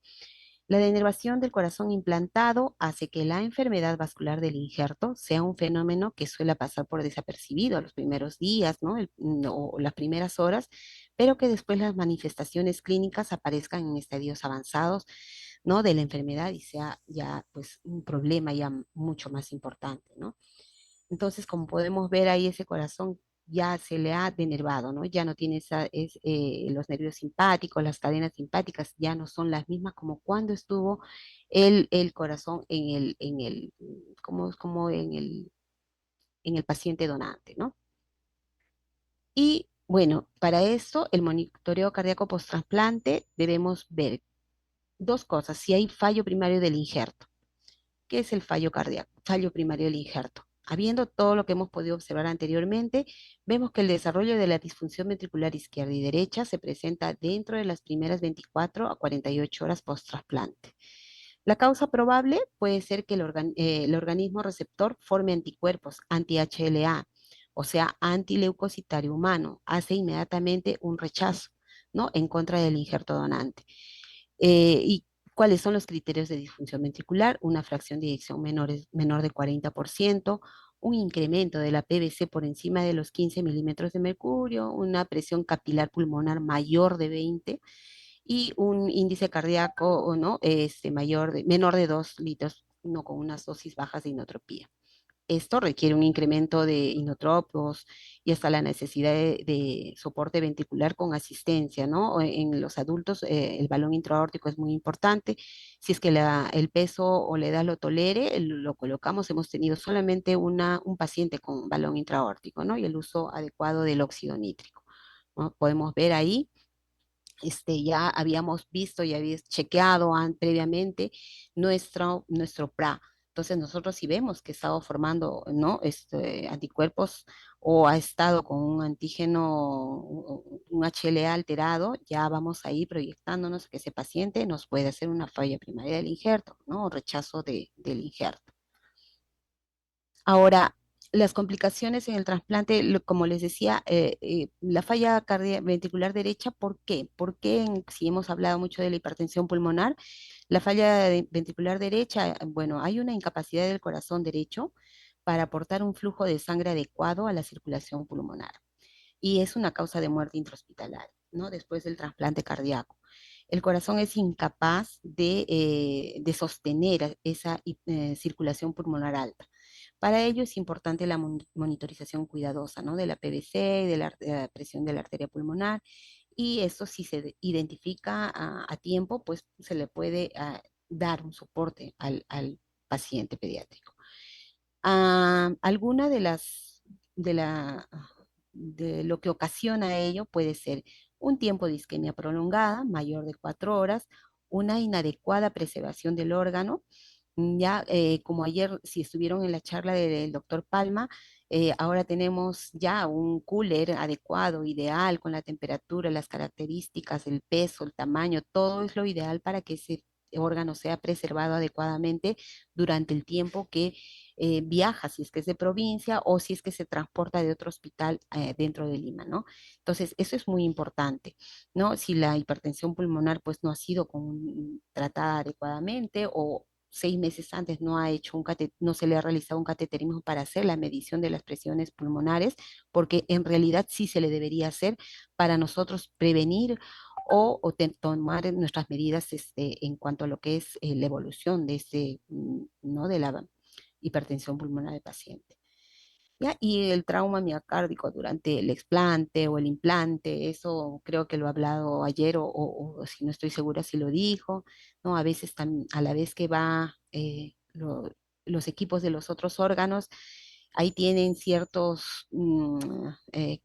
La denervación del corazón implantado hace que la enfermedad vascular del injerto sea un fenómeno que suele pasar por desapercibido a los primeros días, ¿no? O las primeras horas, pero que después las manifestaciones clínicas aparezcan en estadios avanzados, ¿no? De la enfermedad y sea ya pues un problema ya mucho más importante, ¿no? Entonces, como podemos ver ahí, ese corazón ya se le ha denervado, ¿no? Ya no tiene los nervios simpáticos, las cadenas simpáticas ya no son las mismas como cuando estuvo el corazón como en el paciente donante, ¿no? Y bueno, para eso, el monitoreo cardíaco post-trasplante debemos ver dos cosas: si hay fallo primario del injerto. ¿Qué es el fallo cardíaco? Fallo primario del injerto. Habiendo todo lo que hemos podido observar anteriormente, vemos que el desarrollo de la disfunción ventricular izquierda y derecha se presenta dentro de las primeras 24 a 48 horas post-trasplante. La causa probable puede ser que el organismo receptor forme anticuerpos anti-HLA, o sea, antileucocitario humano, hace inmediatamente un rechazo, ¿no? En contra del injerto donante. ¿Y cuáles son los criterios de disfunción ventricular? Una fracción de eyección menor de 40%, un incremento de la PVC por encima de los 15 milímetros de mercurio, una presión capilar pulmonar mayor de 20 y un índice cardíaco o no, menor de 2 litros, no con unas dosis bajas de inotropía. Esto requiere un incremento de inotropos y hasta la necesidad de soporte ventricular con asistencia, ¿no? En los adultos, el balón intraórtico es muy importante. Si es que el peso o la edad lo tolere, lo colocamos. Hemos tenido solamente un paciente con balón intraórtico, ¿no? Y el uso adecuado del óxido nítrico, ¿no? Podemos ver ahí, ya habíamos visto y habíamos chequeado previamente nuestro PRA. Entonces nosotros si vemos que ha estado formando, ¿no? Anticuerpos o ha estado con un antígeno, un HLA alterado, ya vamos ahí proyectándonos que ese paciente nos puede hacer una falla primaria del injerto, ¿no? O rechazo del injerto. Ahora, las complicaciones en el trasplante, como les decía, la falla ventricular derecha, ¿por qué? Porque si hemos hablado mucho de la hipertensión pulmonar, la falla ventricular derecha, bueno, hay una incapacidad del corazón derecho para aportar un flujo de sangre adecuado a la circulación pulmonar y es una causa de muerte intrahospitalaria, ¿no? Después del trasplante cardíaco. El corazón es incapaz de sostener esa circulación pulmonar alta. Para ello es importante la monitorización cuidadosa, ¿no? De la PVC, de la presión de la arteria pulmonar, y eso si se identifica a tiempo, pues se le puede dar un soporte al paciente pediátrico. Alguna de, la, de lo que ocasiona ello puede ser un tiempo de isquemia prolongada, mayor de 4 horas, una inadecuada preservación del órgano. Ya, como ayer, si estuvieron en la charla del doctor Palma, ahora tenemos ya un cooler adecuado, ideal, con la temperatura, las características, el peso, el tamaño, todo es lo ideal para que ese órgano sea preservado adecuadamente durante el tiempo que viaja, si es que es de provincia o si es que se transporta de otro hospital dentro de Lima, ¿no? Entonces, eso es muy importante, ¿no? Si la hipertensión pulmonar pues no ha sido tratada adecuadamente o 6 meses antes no ha hecho no se le ha realizado un cateterismo para hacer la medición de las presiones pulmonares, porque en realidad sí se le debería hacer para nosotros prevenir tomar nuestras medidas en cuanto a lo que es la evolución de ¿no? de la hipertensión pulmonar del paciente. ¿Ya? Y el trauma miocárdico durante el explante o el implante, eso creo que lo he hablado ayer o si no estoy segura si lo dijo, ¿no? A veces a la vez que va los equipos de los otros órganos, ahí tienen ¿qué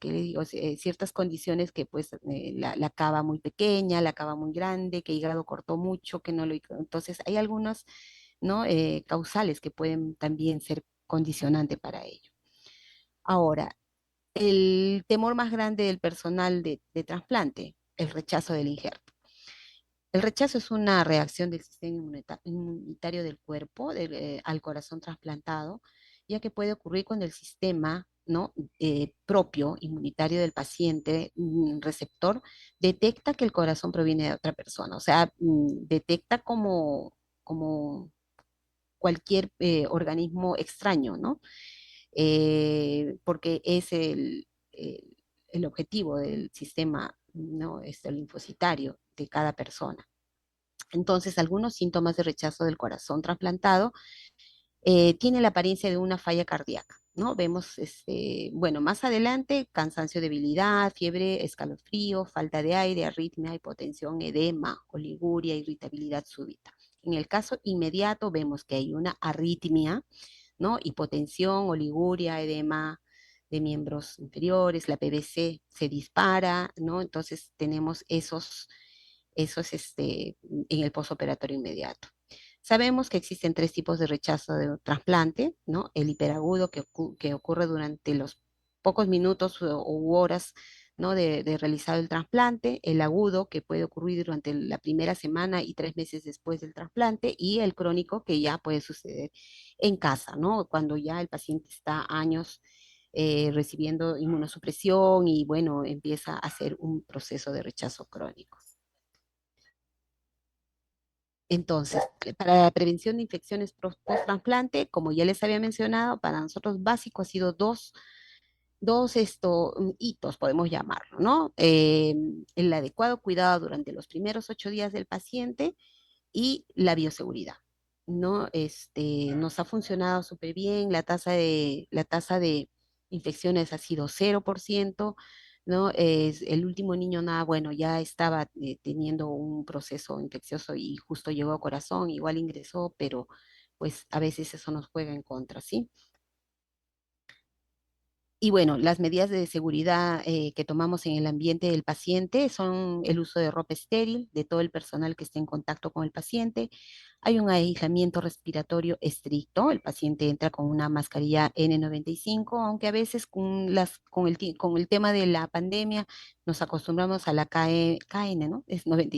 le digo? Ciertas condiciones que pues la cava muy pequeña, la cava muy grande, que hígado cortó mucho, que no lo... Entonces hay algunos, ¿no? Causales que pueden también ser condicionante para ello. Ahora, el temor más grande del personal de trasplante, el rechazo del injerto. El rechazo es una reacción del sistema inmunitario del cuerpo al corazón trasplantado, ya que puede ocurrir cuando el sistema, ¿no? Propio inmunitario del paciente receptor detecta que el corazón proviene de otra persona, o sea, detecta como cualquier organismo extraño, ¿no? Porque es el objetivo del sistema, ¿no? El linfocitario de cada persona. Entonces, algunos síntomas de rechazo del corazón trasplantado tienen la apariencia de una falla cardíaca, ¿no? Vemos, bueno, más adelante, cansancio, debilidad, fiebre, escalofrío, falta de aire, arritmia, hipotensión, edema, oliguria, irritabilidad súbita. En el caso inmediato vemos que hay una arritmia, ¿no? Hipotensión, oliguria, edema de miembros inferiores, la PVC se dispara, ¿no? Entonces tenemos en el posoperatorio inmediato. Sabemos que existen 3 tipos de rechazo de trasplante, ¿no? El hiperagudo que ocurre durante los pocos minutos u horas, ¿no? de realizado el trasplante, el agudo que puede ocurrir durante la primera semana y 3 meses después del trasplante, y el crónico que ya puede suceder en casa, ¿no? Cuando ya el paciente está años recibiendo inmunosupresión y bueno, empieza a hacer un proceso de rechazo crónico. Entonces, para la prevención de infecciones post-trasplante, como ya les había mencionado, para nosotros básico ha sido dos hitos, podemos llamarlo, ¿no? El adecuado cuidado durante los primeros 8 días del paciente y la bioseguridad, ¿no? Nos ha funcionado súper bien, la tasa de infecciones ha sido 0%, ¿no? El último niño, nada, bueno, ya estaba teniendo un proceso infeccioso y justo llegó a corazón, igual ingresó, pero pues a veces eso nos juega en contra, ¿sí? Y bueno, las medidas de seguridad que tomamos en el ambiente del paciente son el uso de ropa estéril de todo el personal que esté en contacto con el paciente. Hay un aislamiento respiratorio estricto. El paciente entra con una mascarilla N95, aunque a veces con el tema de la pandemia nos acostumbramos a la KN, ¿no? Es 90,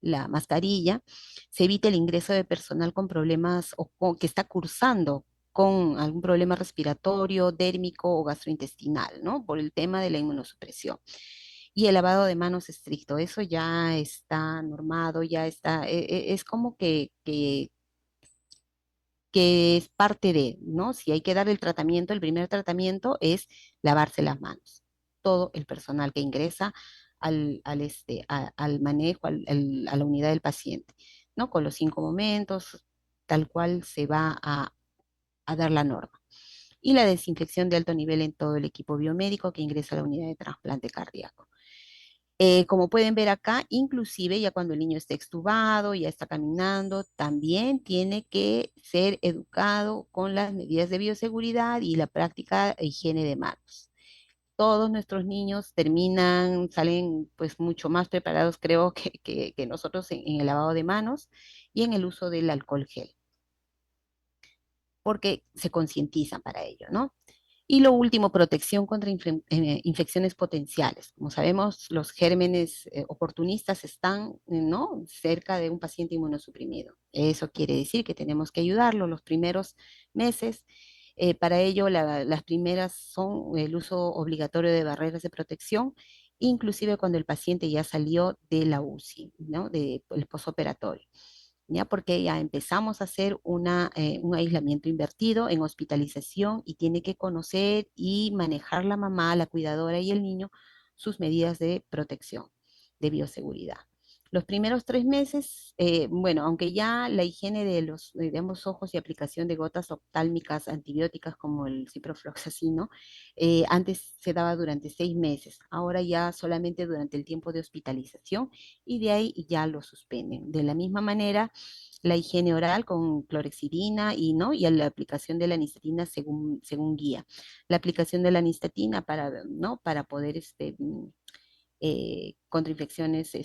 la mascarilla, se evita el ingreso de personal con problemas que está cursando con algún problema respiratorio, dérmico o gastrointestinal, ¿no? Por el tema de la inmunosupresión. Y el lavado de manos estricto, eso ya está normado, ya está, es como que es parte de, ¿no? Si hay que dar el tratamiento, el primer tratamiento es lavarse las manos. Todo el personal que ingresa al manejo, a la unidad del paciente, ¿no? Con los 5 momentos, tal cual se va a dar la norma. Y la desinfección de alto nivel en todo el equipo biomédico que ingresa a la unidad de trasplante cardíaco. Como pueden ver acá, inclusive ya cuando el niño está extubado, ya está caminando, también tiene que ser educado con las medidas de bioseguridad y la práctica de higiene de manos. Todos nuestros niños salen pues mucho más preparados, creo, que nosotros en el lavado de manos y en el uso del alcohol gel, porque se concientizan para ello, ¿no? Y lo último, protección contra infecciones potenciales. Como sabemos, los gérmenes oportunistas están, ¿no? cerca de un paciente inmunosuprimido. Eso quiere decir que tenemos que ayudarlo los primeros meses. Para ello, las primeras son el uso obligatorio de barreras de protección inclusive cuando el paciente ya salió de la UCI, ¿no? Del posoperatorio. ¿Ya? Porque ya empezamos a hacer un aislamiento invertido en hospitalización y tiene que conocer y manejar la mamá, la cuidadora y el niño sus medidas de protección, de bioseguridad. Los primeros 3 meses, bueno, aunque ya la higiene de ambos ojos y aplicación de gotas oftálmicas antibióticas como el ciprofloxacino, antes se daba durante 6 meses, ahora ya solamente durante el tiempo de hospitalización y de ahí ya lo suspenden. De la misma manera, la higiene oral con clorexidina y, ¿no? y la aplicación de la anistatina según guía. La aplicación de la anistatina para, ¿no? para poder contra infecciones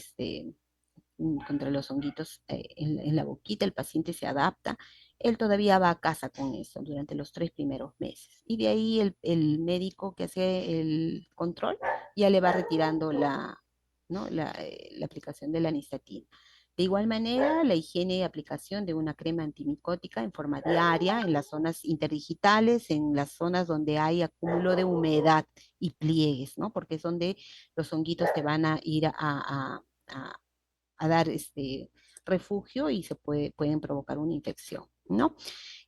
contra los honguitos en la boquita, el paciente se adapta, él todavía va a casa con eso durante los 3 primeros meses. Y de ahí el médico que hace el control ya le va retirando ¿no? la aplicación de la anistatina. De igual manera, la higiene y aplicación de una crema antimicótica en forma diaria en las zonas interdigitales, en las zonas donde hay acúmulo de humedad y pliegues, ¿no? Porque es donde los honguitos te van a ir a dar refugio y pueden provocar una infección, ¿no?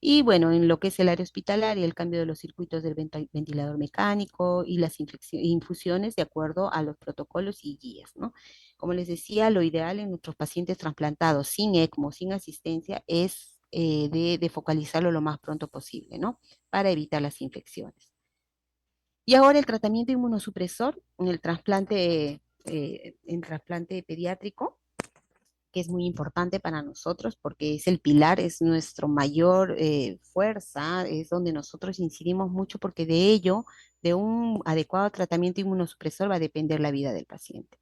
Y bueno, en lo que es el área hospitalaria, el cambio de los circuitos del ventilador mecánico y las infusiones de acuerdo a los protocolos y guías, ¿no? Como les decía, lo ideal en nuestros pacientes trasplantados sin ECMO, sin asistencia, es de focalizarlo lo más pronto posible, ¿no? Para evitar las infecciones. Y ahora el tratamiento inmunosupresor en trasplante pediátrico, que es muy importante para nosotros porque es el pilar, es nuestro mayor fuerza, es donde nosotros incidimos mucho porque de ello, de un adecuado tratamiento inmunosupresor va a depender la vida del paciente.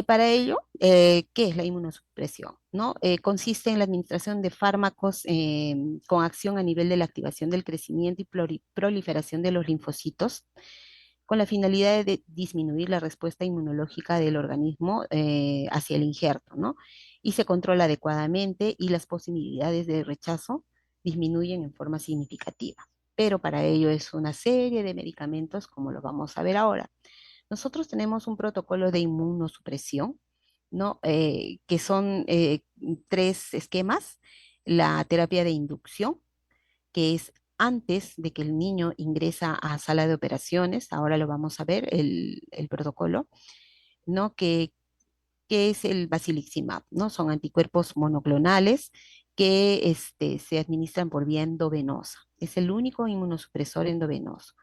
Para ello, ¿qué es la inmunosupresión? ¿No? Consiste en la administración de fármacos con acción a nivel de la activación del crecimiento y proliferación de los linfocitos, con la finalidad de disminuir la respuesta inmunológica del organismo hacia el injerto, ¿no? Y se controla adecuadamente y las posibilidades de rechazo disminuyen en forma significativa. Pero para ello es una serie de medicamentos, como lo vamos a ver ahora. Nosotros tenemos un protocolo de inmunosupresión, ¿no? Que son 3 esquemas. La terapia de inducción, que es antes de que el niño ingresa a sala de operaciones, ahora lo vamos a ver, el protocolo, ¿no? Que es el basiliximab, ¿no? Son anticuerpos monoclonales que se administran por vía endovenosa. Es el único inmunosupresor endovenoso.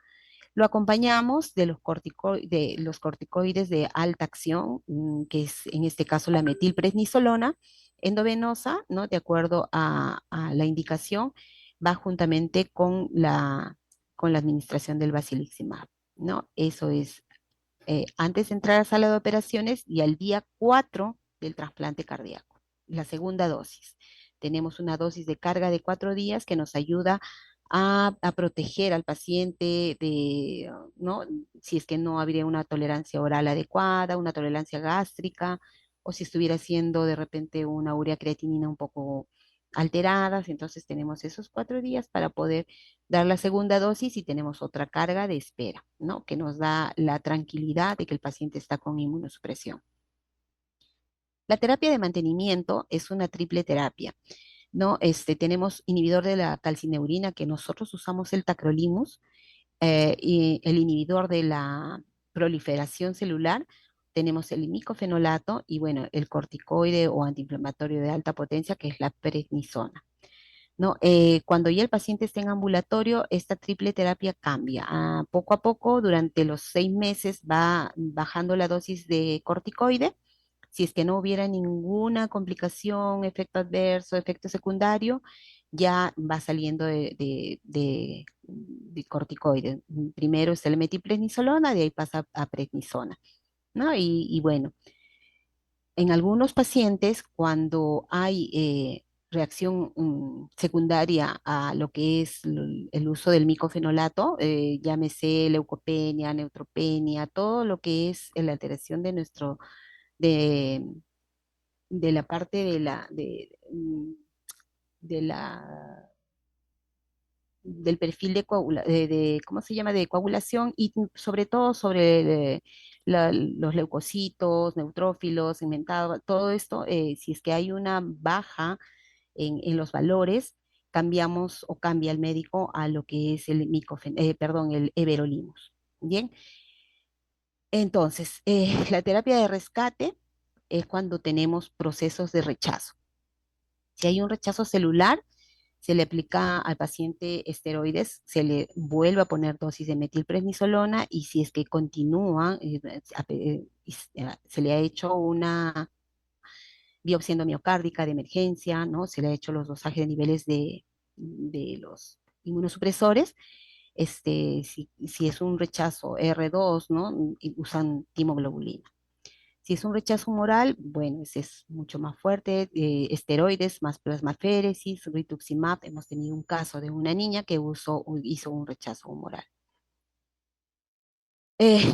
Lo acompañamos de los corticoides de alta acción, que es en este caso la metilprednisolona endovenosa, ¿no? De acuerdo a la indicación, va juntamente con la administración del basiliximab, ¿no? Eso es antes de entrar a sala de operaciones y al día 4 del trasplante cardíaco, la segunda dosis. Tenemos una dosis de carga de 4 días que nos ayuda a proteger al paciente de, ¿no? Si es que no habría una tolerancia oral adecuada, una tolerancia gástrica, o si estuviera haciendo de repente una urea creatinina un poco alteradas, entonces tenemos esos 4 días para poder dar la segunda dosis y tenemos otra carga de espera, ¿no? Que nos da la tranquilidad de que el paciente está con inmunosupresión. La terapia de mantenimiento es una triple terapia, ¿no? Tenemos inhibidor de la calcineurina, que nosotros usamos el tacrolimus, y el inhibidor de la proliferación celular, tenemos el imicofenolato y, bueno, el corticoide o antiinflamatorio de alta potencia, que es la prednisona. ¿No? Cuando ya el paciente está en ambulatorio, esta triple terapia cambia. Poco a poco, durante los 6 meses, va bajando la dosis de corticoide. Si es que no hubiera ninguna complicación, efecto adverso, efecto secundario, ya va saliendo de corticoide. Primero es el metilprednisolona, de ahí pasa a prednisona, ¿no? Y bueno, en algunos pacientes, cuando hay reacción secundaria a lo que es el uso del micofenolato, llámese leucopenia, neutropenia, todo lo que es la alteración de, de la parte de la del perfil ¿cómo se llama? De coagulación y sobre todo sobre los leucocitos, neutrófilos, segmentados, todo esto, si es que hay una baja en los valores, cambiamos o cambia el médico a lo que es perdón, el everolimus. Bien, entonces, la terapia de rescate es cuando tenemos procesos de rechazo. Si hay un rechazo celular, se le aplica al paciente esteroides, se le vuelve a poner dosis de metilprednisolona y si es que continúa, se le ha hecho una biopsia endomiocárdica de emergencia, ¿no? Se le ha hecho los dosajes de niveles de los inmunosupresores. Si es un rechazo R2, ¿no? Y usan timoglobulina. Si es un rechazo humoral, bueno, ese es mucho más fuerte, esteroides más plasmaféresis, rituximab. Hemos tenido un caso de una niña que hizo un rechazo humoral.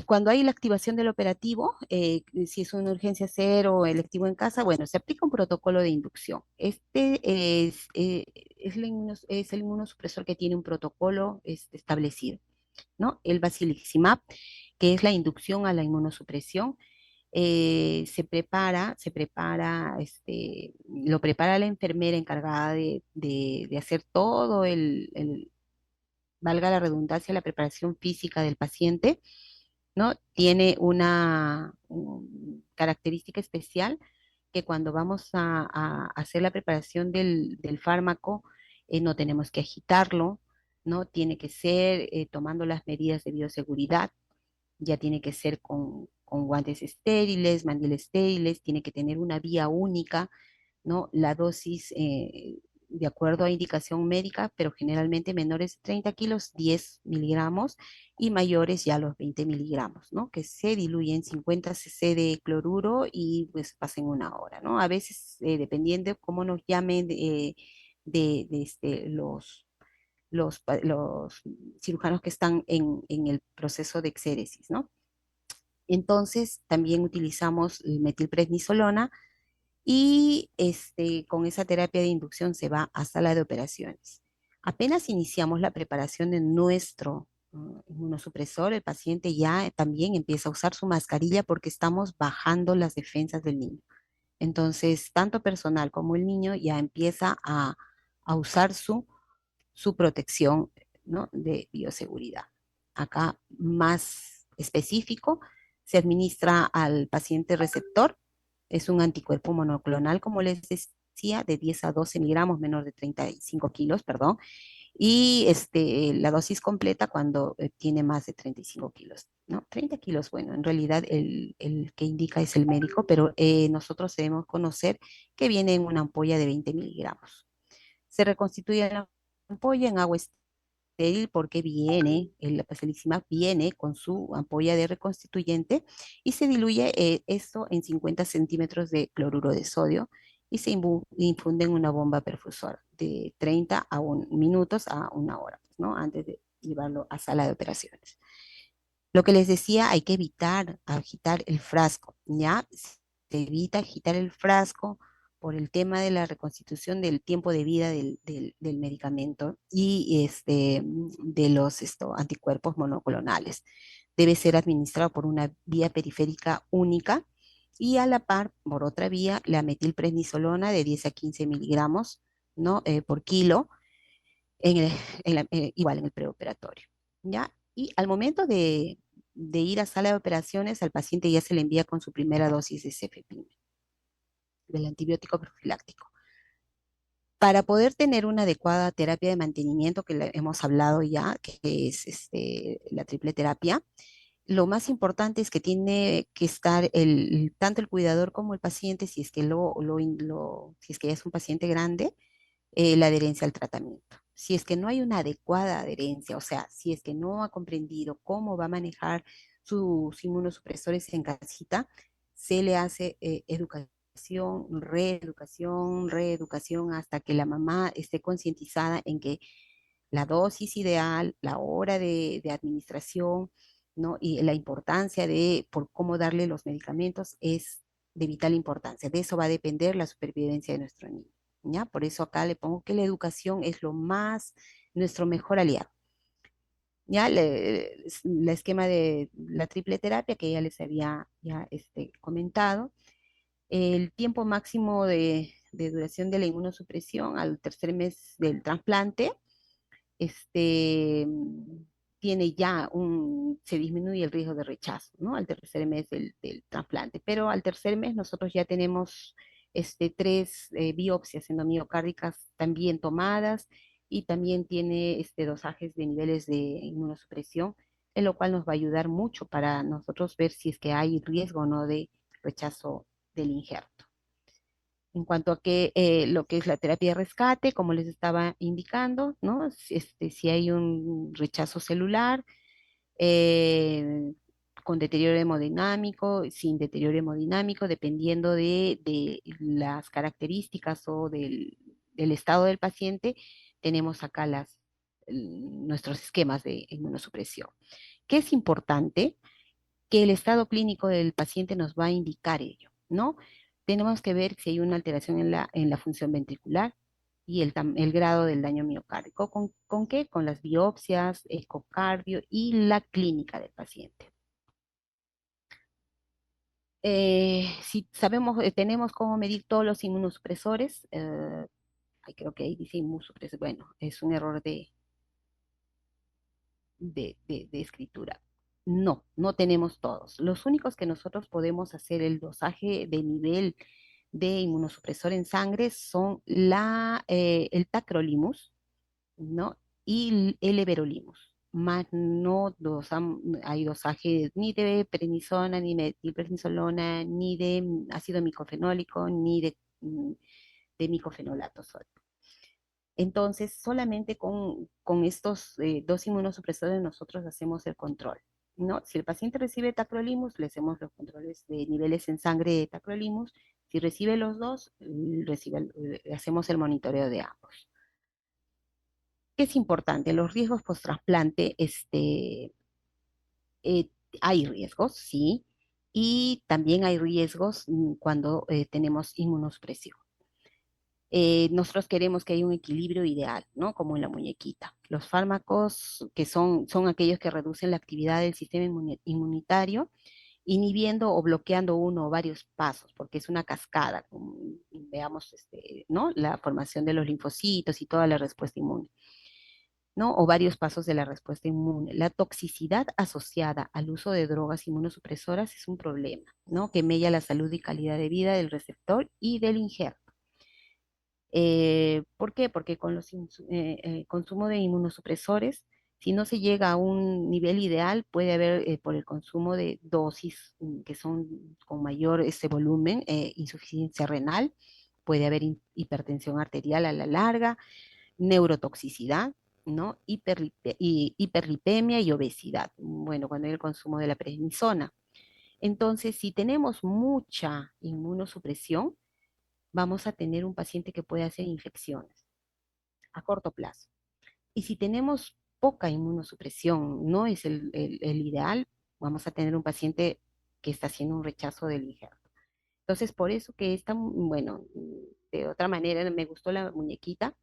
Cuando hay la activación del operativo, si es una urgencia cero o electivo en casa, bueno, se aplica un protocolo de inducción. Es el inmunosupresor que tiene un protocolo establecido, ¿no? El basiliximab, que es la inducción a la inmunosupresión, lo prepara la enfermera encargada de hacer todo valga la redundancia, la preparación física del paciente, ¿no? Tiene una característica especial que cuando vamos a hacer la preparación del fármaco, no tenemos que agitarlo, ¿no? Tiene que ser tomando las medidas de bioseguridad, ya tiene que ser con guantes estériles, mandiles estériles, tiene que tener una vía única, ¿no? La dosis, de acuerdo a indicación médica, pero generalmente menores de 30 kilos, 10 miligramos, y mayores ya los 20 miligramos, ¿no? Que se diluyen 50 cc de cloruro y pues pasen una hora, ¿no? A veces, dependiendo de cómo nos llamen los cirujanos que están en el proceso de exéresis, ¿no? Entonces, también utilizamos metilprednisolona y con esa terapia de inducción se va a sala de operaciones. Apenas iniciamos la preparación de nuestro inmunosupresor, el paciente ya también empieza a usar su mascarilla porque estamos bajando las defensas del niño. Entonces, tanto personal como el niño ya empieza a usar su protección, ¿no? De bioseguridad. Acá más específico, se administra al paciente receptor, es un anticuerpo monoclonal, como les decía, de 10 a 12 miligramos, menor de 35 kilos, perdón, y la dosis completa cuando tiene más de 35 kilos, ¿no? 30 kilos, bueno, en realidad el que indica es el médico, pero nosotros debemos conocer que viene en una ampolla de 20 miligramos. Se reconstituye la ampolla en agua estéril porque la paselicimab viene con su ampolla de reconstituyente y se diluye esto en 50 centímetros de cloruro de sodio y se infunde en una bomba perfusora de 30 minutos a una hora, ¿no? Antes de llevarlo a sala de operaciones. Lo que les decía, hay que evitar agitar el frasco, ¿ya? Se evita agitar el frasco por el tema de la reconstitución del tiempo de vida del medicamento y de los anticuerpos monoclonales. Debe ser administrado por una vía periférica única y a la par, por otra vía, la metilprednisolona de 10 a 15 miligramos, ¿no? Por kilo, en el- igual en el preoperatorio, ¿ya? Y al momento de ir a sala de operaciones, al paciente ya se le envía con su primera dosis de cefepime, del antibiótico profiláctico. Para poder tener una adecuada terapia de mantenimiento, que hemos hablado ya, que es la triple terapia, lo más importante es que tiene que estar tanto el cuidador como el paciente, si es que, si es que ya es un paciente grande, la adherencia al tratamiento. Si es que no hay una adecuada adherencia, o sea, si es que no ha comprendido cómo va a manejar sus inmunosupresores en casita, se le hace educación, reeducación, hasta que la mamá esté concientizada en que la dosis ideal, la hora de administración, ¿no? Y la importancia por cómo darle los medicamentos es de vital importancia. De eso va a depender la supervivencia de nuestro niño, ¿ya? Por eso acá le pongo que la educación es nuestro mejor aliado. ya la esquema de la triple terapia que ya les había ya, comentado. El tiempo máximo de duración de la inmunosupresión al tercer mes del trasplante, este, tiene ya se disminuye el riesgo de rechazo, ¿no? Al tercer mes del trasplante. Pero al tercer mes nosotros ya tenemos tres biopsias endomiocárdicas también tomadas y también tiene dosajes de niveles de inmunosupresión, en lo cual nos va a ayudar mucho para nosotros ver si es que hay riesgo o no de rechazo del injerto. En cuanto a que lo que es la terapia de rescate, como les estaba indicando, ¿no? Si hay un rechazo celular, eh, con deterioro hemodinámico, sin deterioro hemodinámico, dependiendo de las características o del estado del paciente, tenemos acá nuestros esquemas de inmunosupresión. ¿Qué es importante? Que el estado clínico del paciente nos va a indicar ello, ¿no? Tenemos que ver si hay una alteración en la función ventricular y el grado del daño miocárdico. ¿Con qué? Con las biopsias, ecocardio y la clínica del paciente. Si sabemos, tenemos cómo medir todos los inmunosupresores, creo que ahí dice inmunosupresores, bueno, es un error de escritura. No, no tenemos todos. Los únicos que nosotros podemos hacer el dosaje de nivel de inmunosupresor en sangre son el tacrolimus, ¿no? Y el everolimus. Más no hay dosaje ni de prednisona, ni de metilprednisolona, ni de ácido micofenólico, ni de micofenolato sódico. Entonces, solamente con estos dos inmunosupresores nosotros hacemos el control, ¿no? Si el paciente recibe tacrolimus, le hacemos los controles de niveles en sangre de tacrolimus. Si recibe los dos, hacemos el monitoreo de ambos. ¿Qué es importante? Los riesgos post-trasplante, eh, hay riesgos, sí, y también hay riesgos cuando tenemos inmunosupresión. Nosotros queremos que haya un equilibrio ideal, ¿no? Como en la muñequita. Los fármacos que son aquellos que reducen la actividad del sistema inmunitario, inhibiendo o bloqueando uno o varios pasos, porque es una cascada, como veamos, ¿no? La formación de los linfocitos y toda la respuesta inmune, ¿no? O varios pasos de la respuesta inmune. La toxicidad asociada al uso de drogas inmunosupresoras es un problema, ¿no? Que mella la salud y calidad de vida del receptor y del injerto. ¿Por qué? Porque con los consumo de inmunosupresores, si no se llega a un nivel ideal, puede haber por el consumo de dosis que son con mayor volumen, insuficiencia renal, puede haber hipertensión arterial a la larga, neurotoxicidad, ¿no? Hiperlipemia y obesidad. Bueno, cuando hay el consumo de la prednisona. Entonces, si tenemos mucha inmunosupresión, vamos a tener un paciente que puede hacer infecciones a corto plazo. Y si tenemos poca inmunosupresión, no es el ideal, vamos a tener un paciente que está haciendo un rechazo del injerto. Entonces, por eso que está, bueno, de otra manera me gustó la muñequita,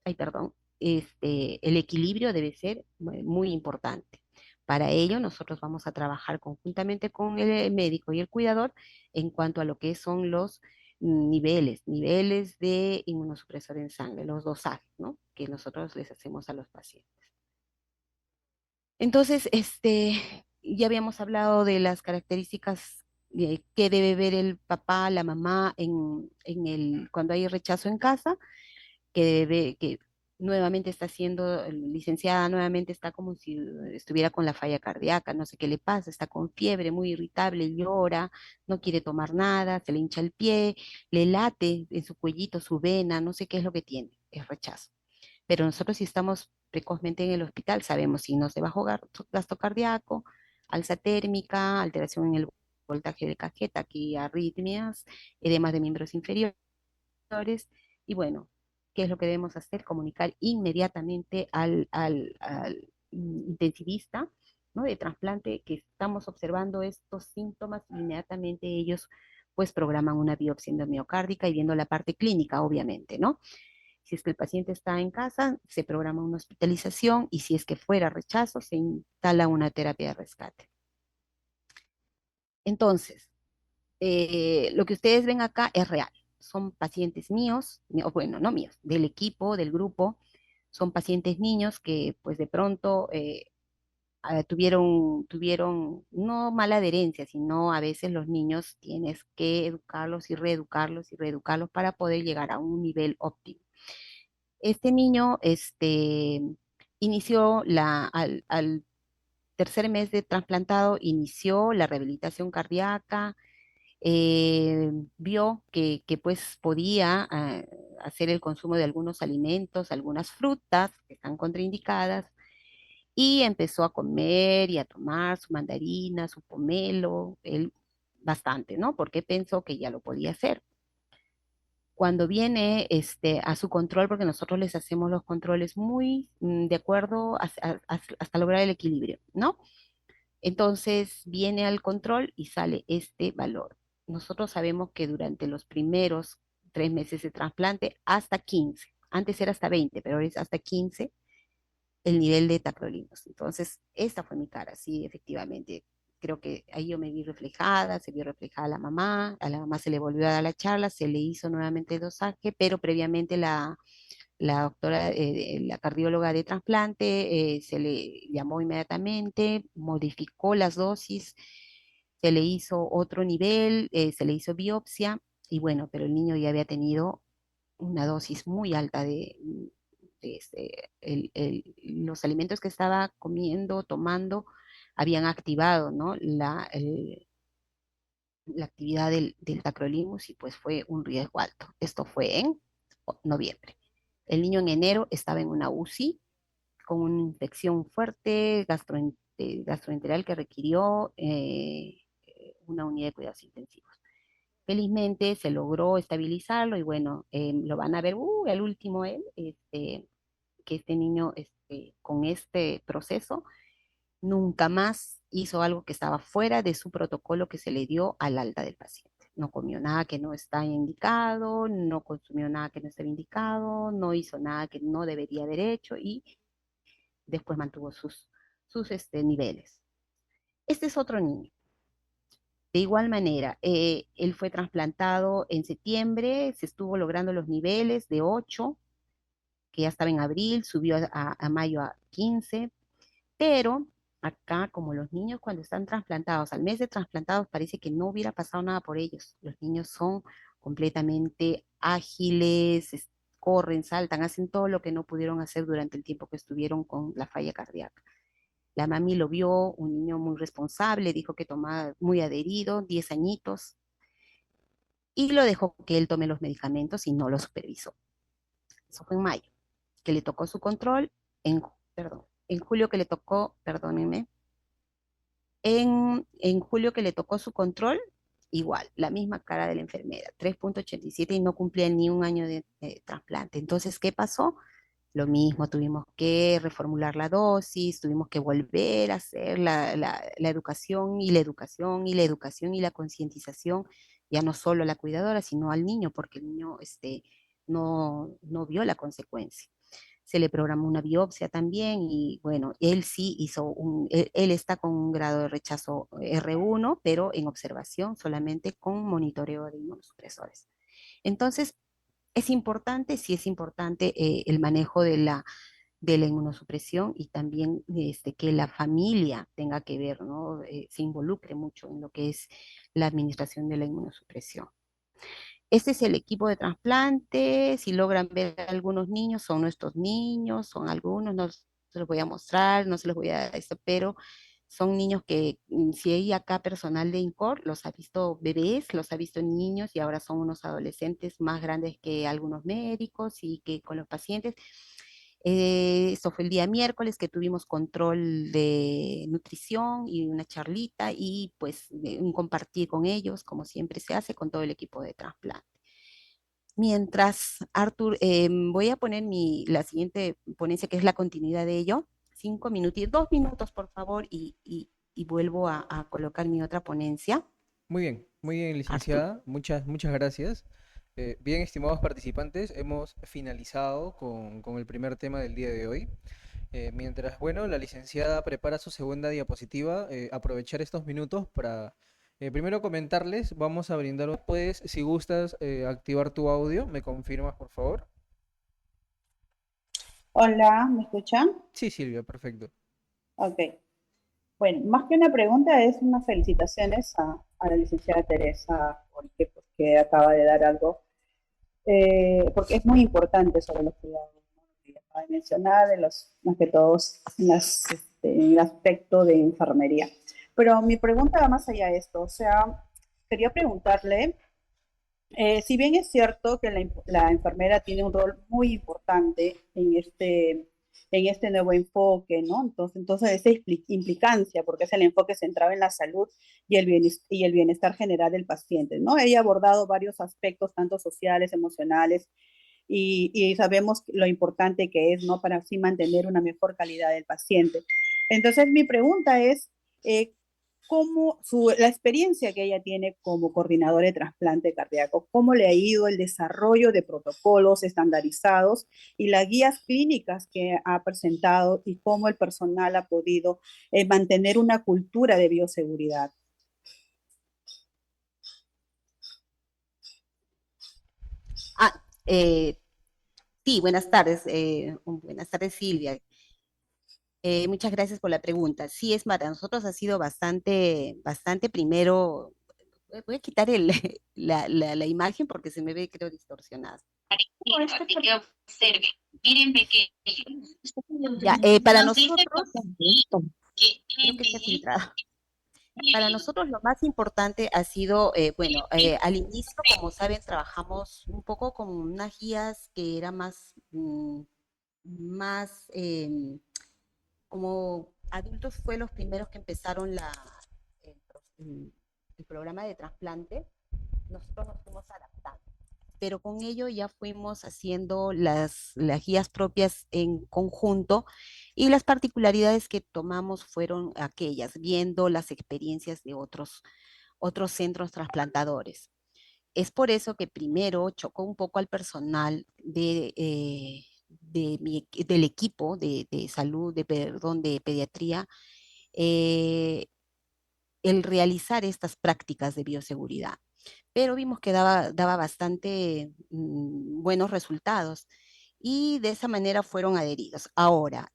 ay, perdón, el equilibrio debe ser muy importante. Para ello, nosotros vamos a trabajar conjuntamente con el médico y el cuidador en cuanto a lo que son los niveles de inmunosupresor en sangre, los dosajes, ¿no? Que nosotros les hacemos a los pacientes. Entonces, ya habíamos hablado de las características que debe ver el papá, la mamá cuando hay rechazo en casa, que nuevamente está siendo licenciada, nuevamente está como si estuviera con la falla cardíaca, no sé qué le pasa, está con fiebre, muy irritable, llora, no quiere tomar nada, se le hincha el pie, le late en su cuellito, su vena, no sé qué es lo que tiene, es rechazo. Pero nosotros si estamos precozmente en el hospital, sabemos signos de bajo gasto cardíaco, alza térmica, alteración en el voltaje de cajeta, aquí arritmias, edemas de miembros inferiores, y bueno, ¿qué es lo que debemos hacer? Comunicar inmediatamente al intensivista, ¿no? De trasplante que estamos observando estos síntomas, inmediatamente ellos pues programan una biopsia endomiocárdica y viendo la parte clínica, obviamente, ¿no? Si es que el paciente está en casa, se programa una hospitalización y si es que fuera rechazo, se instala una terapia de rescate. Entonces, lo que ustedes ven acá es real. Son pacientes míos, o bueno, no míos, del equipo, del grupo. Son pacientes niños que pues de pronto tuvieron no mala adherencia, sino a veces los niños tienes que educarlos y reeducarlos para poder llegar a un nivel óptimo. Este niño, inició al tercer mes de trasplantado, inició la rehabilitación cardíaca, vio que pues podía hacer el consumo de algunos alimentos, algunas frutas que están contraindicadas, y empezó a comer y a tomar su mandarina, su pomelo, él bastante, ¿no? Porque pensó que ya lo podía hacer. Cuando viene a su control, porque nosotros les hacemos los controles muy de acuerdo hasta lograr el equilibrio, ¿no? Entonces viene al control y sale este valor. Nosotros sabemos que durante los primeros 3 meses de trasplante, hasta 15, antes era hasta 20, pero ahora es hasta 15 el nivel de tacrolimus. Entonces, esta fue mi cara, sí, efectivamente. Creo que ahí yo me vi reflejada, se vio reflejada a la mamá se le volvió a dar la charla, se le hizo nuevamente el dosaje, pero previamente la doctora, la cardióloga de trasplante, se le llamó inmediatamente, modificó las dosis, se le hizo otro nivel, se le hizo biopsia y bueno, pero el niño ya había tenido una dosis muy alta los alimentos que estaba comiendo, tomando, habían activado, ¿no? La actividad del tacrolimus y pues fue un riesgo alto. Esto fue en noviembre. El niño en enero estaba en una UCI con una infección fuerte gastroenteral que requirió una unidad de cuidados intensivos. Felizmente se logró estabilizarlo y bueno, lo van a ver, el último él, que este niño con este proceso nunca más hizo algo que estaba fuera de su protocolo que se le dio al alta del paciente. No comió nada que no está indicado, no consumió nada que no estaba indicado, no hizo nada que no debería haber hecho y después mantuvo sus niveles. Este es otro niño. De igual manera, él fue trasplantado en septiembre, se estuvo logrando los niveles de 8, que ya estaba en abril, subió a mayo a 15, pero acá, como los niños cuando están trasplantados, al mes de trasplantados, parece que no hubiera pasado nada por ellos. Los niños son completamente ágiles, corren, saltan, hacen todo lo que no pudieron hacer durante el tiempo que estuvieron con la falla cardíaca. La mami lo vio, un niño muy responsable, dijo que tomaba muy adherido, 10 añitos, y lo dejó que él tome los medicamentos y no lo supervisó. Eso fue en mayo, que le tocó su control, perdón, en julio que le tocó, perdónenme, en julio que le tocó su control, igual, la misma cara de la enfermera, 3,87 y no cumplía ni un año de trasplante. Entonces, ¿qué pasó? Lo mismo, tuvimos que reformular la dosis, tuvimos que volver a hacer la educación y la educación y la educación y la concientización, ya no solo a la cuidadora, sino al niño, porque el niño no vio la consecuencia. Se le programó una biopsia también y bueno, él sí él está con un grado de rechazo R1, pero en observación solamente con monitoreo de inmunosupresores. Entonces, es importante, sí es importante el manejo de la inmunosupresión y también que la familia tenga que ver, ¿no? Se involucre mucho en lo que es la administración de la inmunosupresión. Este es el equipo de trasplante. Si logran ver algunos niños, son nuestros niños, son algunos, no se los voy a mostrar, no se los voy a esto, pero son niños que, si hay acá personal de INCOR, los ha visto bebés, los ha visto niños y ahora son unos adolescentes más grandes que algunos médicos y que con los pacientes. Esto fue el día miércoles que tuvimos control de nutrición y una charlita y pues un compartir con ellos, como siempre se hace con todo el equipo de trasplante. Mientras, Arthur, voy a poner la siguiente ponencia, que es la continuidad de ello. 5 minutos, 2 minutos, por favor, y vuelvo a colocar mi otra ponencia. Muy bien, Arthur. licenciada. Muchas gracias. Bien, estimados participantes, hemos finalizado con el primer tema del día de hoy. Mientras, bueno, la licenciada prepara su segunda diapositiva, aprovechar estos minutos para primero comentarles, vamos a brindar, puedes, si gustas, activar tu audio, ¿me confirmas, por favor? Hola, ¿me escuchan? Sí, Silvia, perfecto. Ok. Bueno, más que una pregunta, es unas felicitaciones a la licenciada Teresa, porque, pues, que acaba de dar algo, porque es muy importante sobre los cuidados, ¿no? Que acaba de mencionar, de los, más que todos, en el aspecto de enfermería. Pero mi pregunta va más allá de esto, o sea, quería preguntarle. Si bien es cierto que la enfermera tiene un rol muy importante en este nuevo enfoque, ¿no? Entonces esa implicancia, porque es el enfoque centrado en la salud y el bienestar general del paciente, ¿no? Ella ha abordado varios aspectos, tanto sociales, emocionales, y sabemos lo importante que es, ¿no? Para así mantener una mejor calidad del paciente. Entonces mi pregunta es, eh, la experiencia que ella tiene como coordinadora de trasplante cardíaco, cómo le ha ido el desarrollo de protocolos estandarizados y las guías clínicas que ha presentado y cómo el personal ha podido mantener una cultura de bioseguridad. Ah, sí, buenas tardes Silvia. Muchas gracias por la pregunta. Sí, es para nosotros ha sido bastante primero. Voy a quitar la imagen porque se me ve, creo, distorsionada. Que observe. Miren pequeño. Ya, para Nos dice nosotros, que creo que está NPI filtrado. Para nosotros lo más importante ha sido, al inicio, como saben, trabajamos un poco con unas guías que eran más como adultos fue los primeros que empezaron el, el programa de trasplante, nosotros nos fuimos adaptando. Pero con ello ya fuimos haciendo las guías propias en conjunto y las particularidades que tomamos fueron aquellas, viendo las experiencias de otros centros trasplantadores. Es por eso que primero chocó un poco al personal del equipo de salud, perdón, de pediatría, eh, el realizar estas prácticas de bioseguridad. Pero vimos que daba bastante buenos resultados y de esa manera fueron adheridos. Ahora,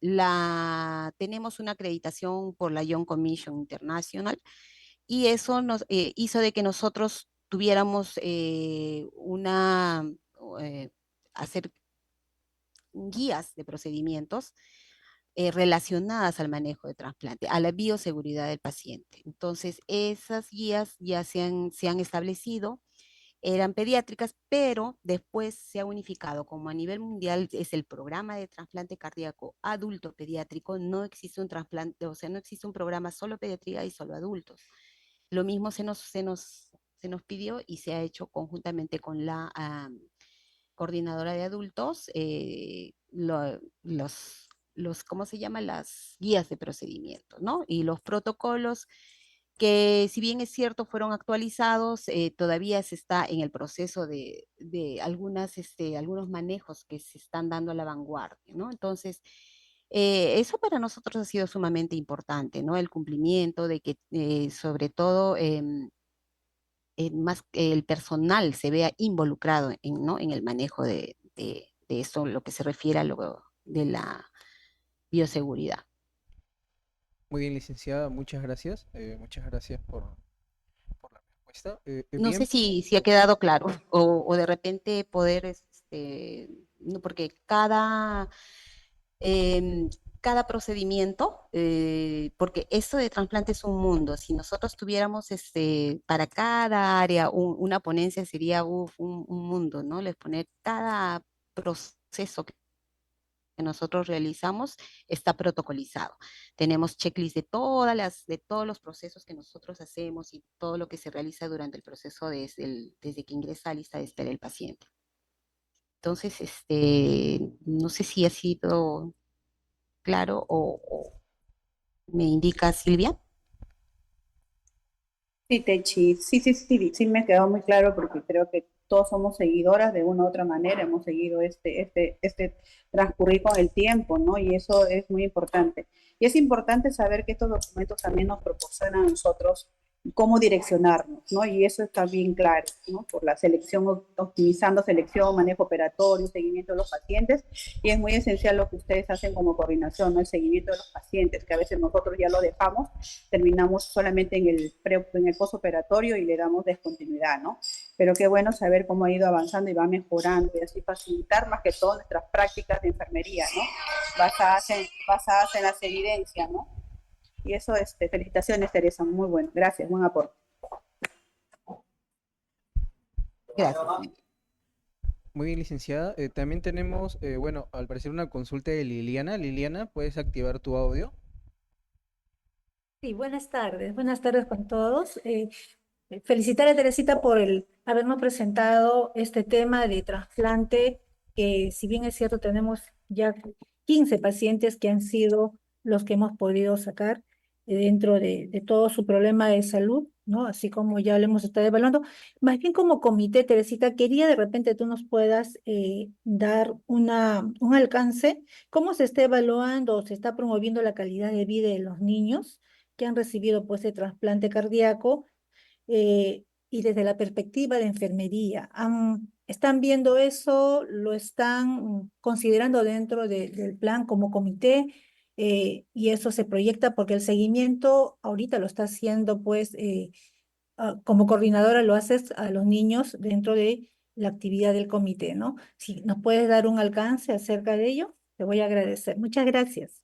tenemos una acreditación por la Young Commission International y eso nos hizo de que nosotros tuviéramos eh, hacer guías de procedimientos relacionadas al manejo de trasplante, a la bioseguridad del paciente. Entonces, esas guías ya se han establecido, eran pediátricas, pero después se ha unificado, como a nivel mundial es el programa de trasplante cardíaco adulto pediátrico, no existe un trasplante, o sea, no existe un programa solo pediatría y solo adultos. Lo mismo se nos pidió y se ha hecho conjuntamente con la coordinadora de adultos, ¿cómo se llama? Las guías de procedimiento, ¿no? Y los protocolos que si bien es cierto fueron actualizados, todavía se está en el proceso de algunos manejos que se están dando a la vanguardia, ¿no? Entonces, eso para nosotros ha sido sumamente importante, ¿no? El cumplimiento de que, sobre todo, más el personal se vea involucrado ¿no? En el manejo de eso, lo que se refiere a lo de la bioseguridad. Muy bien, licenciada, muchas gracias por la respuesta. No sé Bien, si ha quedado claro o de repente poder, no, porque em, cada procedimiento, porque esto de trasplante es un mundo. Si nosotros tuviéramos para cada área una ponencia sería un mundo, ¿no? Les poner cada proceso que nosotros realizamos está protocolizado. Tenemos checklist de todos los procesos que nosotros hacemos y todo lo que se realiza durante el proceso desde que ingresa a lista de espera el paciente. Entonces, no sé si ha sido claro o me indica Silvia. Sí, Techi, sí me quedó muy claro porque creo que todos somos seguidoras de una u otra manera, hemos seguido este transcurrir con el tiempo, ¿no? Y eso es muy importante. Y es importante saber que estos documentos también nos proporcionan a nosotros cómo direccionarnos, ¿no? Y eso está bien claro, ¿no? Por la selección, optimizando selección, manejo operatorio, seguimiento de los pacientes, y es muy esencial lo que ustedes hacen como coordinación, ¿no? El seguimiento de los pacientes, que a veces nosotros ya lo dejamos, terminamos solamente en el postoperatorio y le damos descontinuidad, ¿no? Pero qué bueno saber cómo ha ido avanzando y va mejorando y así facilitar más que todo nuestras prácticas de enfermería, ¿no? Basadas en las evidencias, ¿no? Y eso, felicitaciones, Teresa, muy bueno. Gracias, buen aporte. Gracias. Muy bien, licenciada. También tenemos, bueno, al parecer una consulta de Liliana. Liliana, ¿puedes activar tu audio? Sí, buenas tardes con todos. Felicitar a Teresita por habernos presentado este tema de trasplante, que si bien es cierto, tenemos ya 15 pacientes que han sido los que hemos podido sacar dentro de todo su problema de salud, ¿no? Así como ya lo hemos estado evaluando. Más bien como comité, Teresita, quería de repente tú nos puedas dar un alcance, cómo se está evaluando o se está promoviendo la calidad de vida de los niños que han recibido pues el trasplante cardíaco, y desde la perspectiva de enfermería. ¿Están viendo eso? ¿Lo están considerando dentro del plan como comité? Y eso se proyecta porque el seguimiento ahorita lo está haciendo pues como coordinadora lo haces a los niños dentro de la actividad del comité, ¿no? Si nos puedes dar un alcance acerca de ello, te voy a agradecer. Muchas gracias.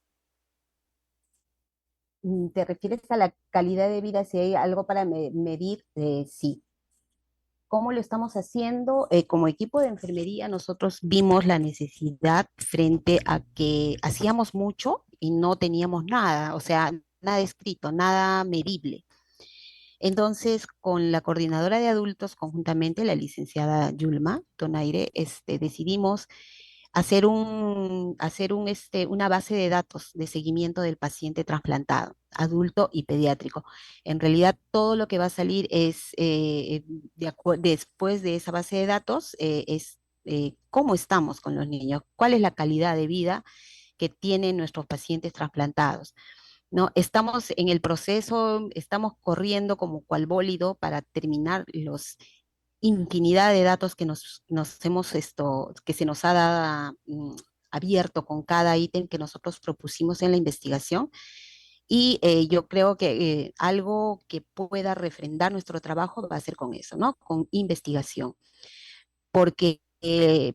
¿Te refieres a la calidad de vida? Si hay algo para medir, sí. ¿Cómo lo estamos haciendo? Como equipo de enfermería, nosotros vimos la necesidad frente a que hacíamos mucho y no teníamos nada, o sea, nada escrito, nada medible. Entonces, con la coordinadora de adultos, conjuntamente, la licenciada Yulma Donaire, decidimos una base de datos de seguimiento del paciente trasplantado, adulto y pediátrico. En realidad, todo lo que va a salir es, después de esa base de datos, es cómo estamos con los niños, cuál es la calidad de vida que tienen nuestros pacientes trasplantados. ¿No? Estamos en el proceso, estamos corriendo como cual bólido para terminar los infinidad de datos que que se nos ha dado, abierto con cada ítem que nosotros propusimos en la investigación. Y yo creo que algo que pueda refrendar nuestro trabajo va a ser con eso, ¿no? Con investigación. Porque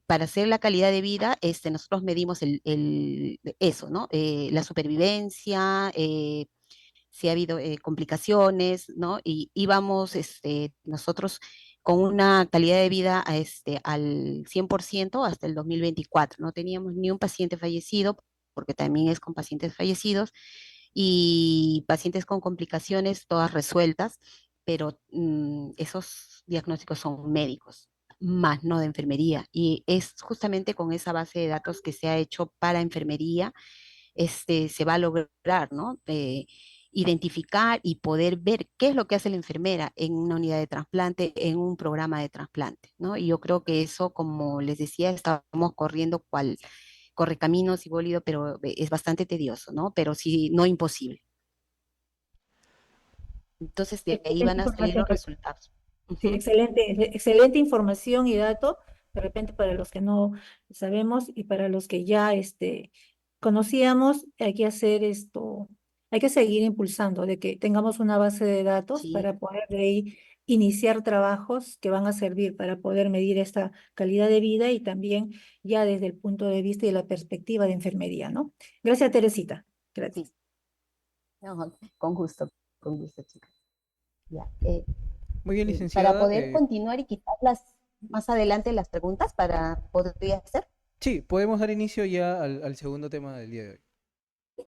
para hacer la calidad de vida, nosotros medimos eso, ¿no? La supervivencia, si ha habido complicaciones, ¿no? Y íbamos nosotros con una calidad de vida al 100% hasta el 2024. No teníamos ni un paciente fallecido, porque también es con pacientes fallecidos, y pacientes con complicaciones todas resueltas, pero esos diagnósticos son médicos, más no de enfermería. Y es justamente con esa base de datos que se ha hecho para enfermería, se va a lograr, ¿no? Identificar y poder ver qué es lo que hace la enfermera en una unidad de trasplante, en un programa de trasplante, ¿no? Y yo creo que eso, como les decía, estamos corriendo cual correcaminos y bólido, pero es bastante tedioso, ¿no? Pero sí, no imposible. Entonces, de ahí Excelente van a salir información. los resultados. Sí, Ujú. excelente información y dato, de repente para los que no sabemos y para los que ya conocíamos, hay que hacer esto, hay que seguir impulsando de que tengamos una base de datos Sí, para poder de ahí iniciar trabajos que van a servir para poder medir esta calidad de vida y también ya desde el punto de vista y la perspectiva de enfermería, ¿no? Gracias, Teresita. Gracias. sí. No, con gusto, chicas. Ya. Muy bien, Para licenciada. poder continuar y quizás más adelante las preguntas para poder hacer. Sí, podemos dar inicio ya al segundo tema del día de hoy.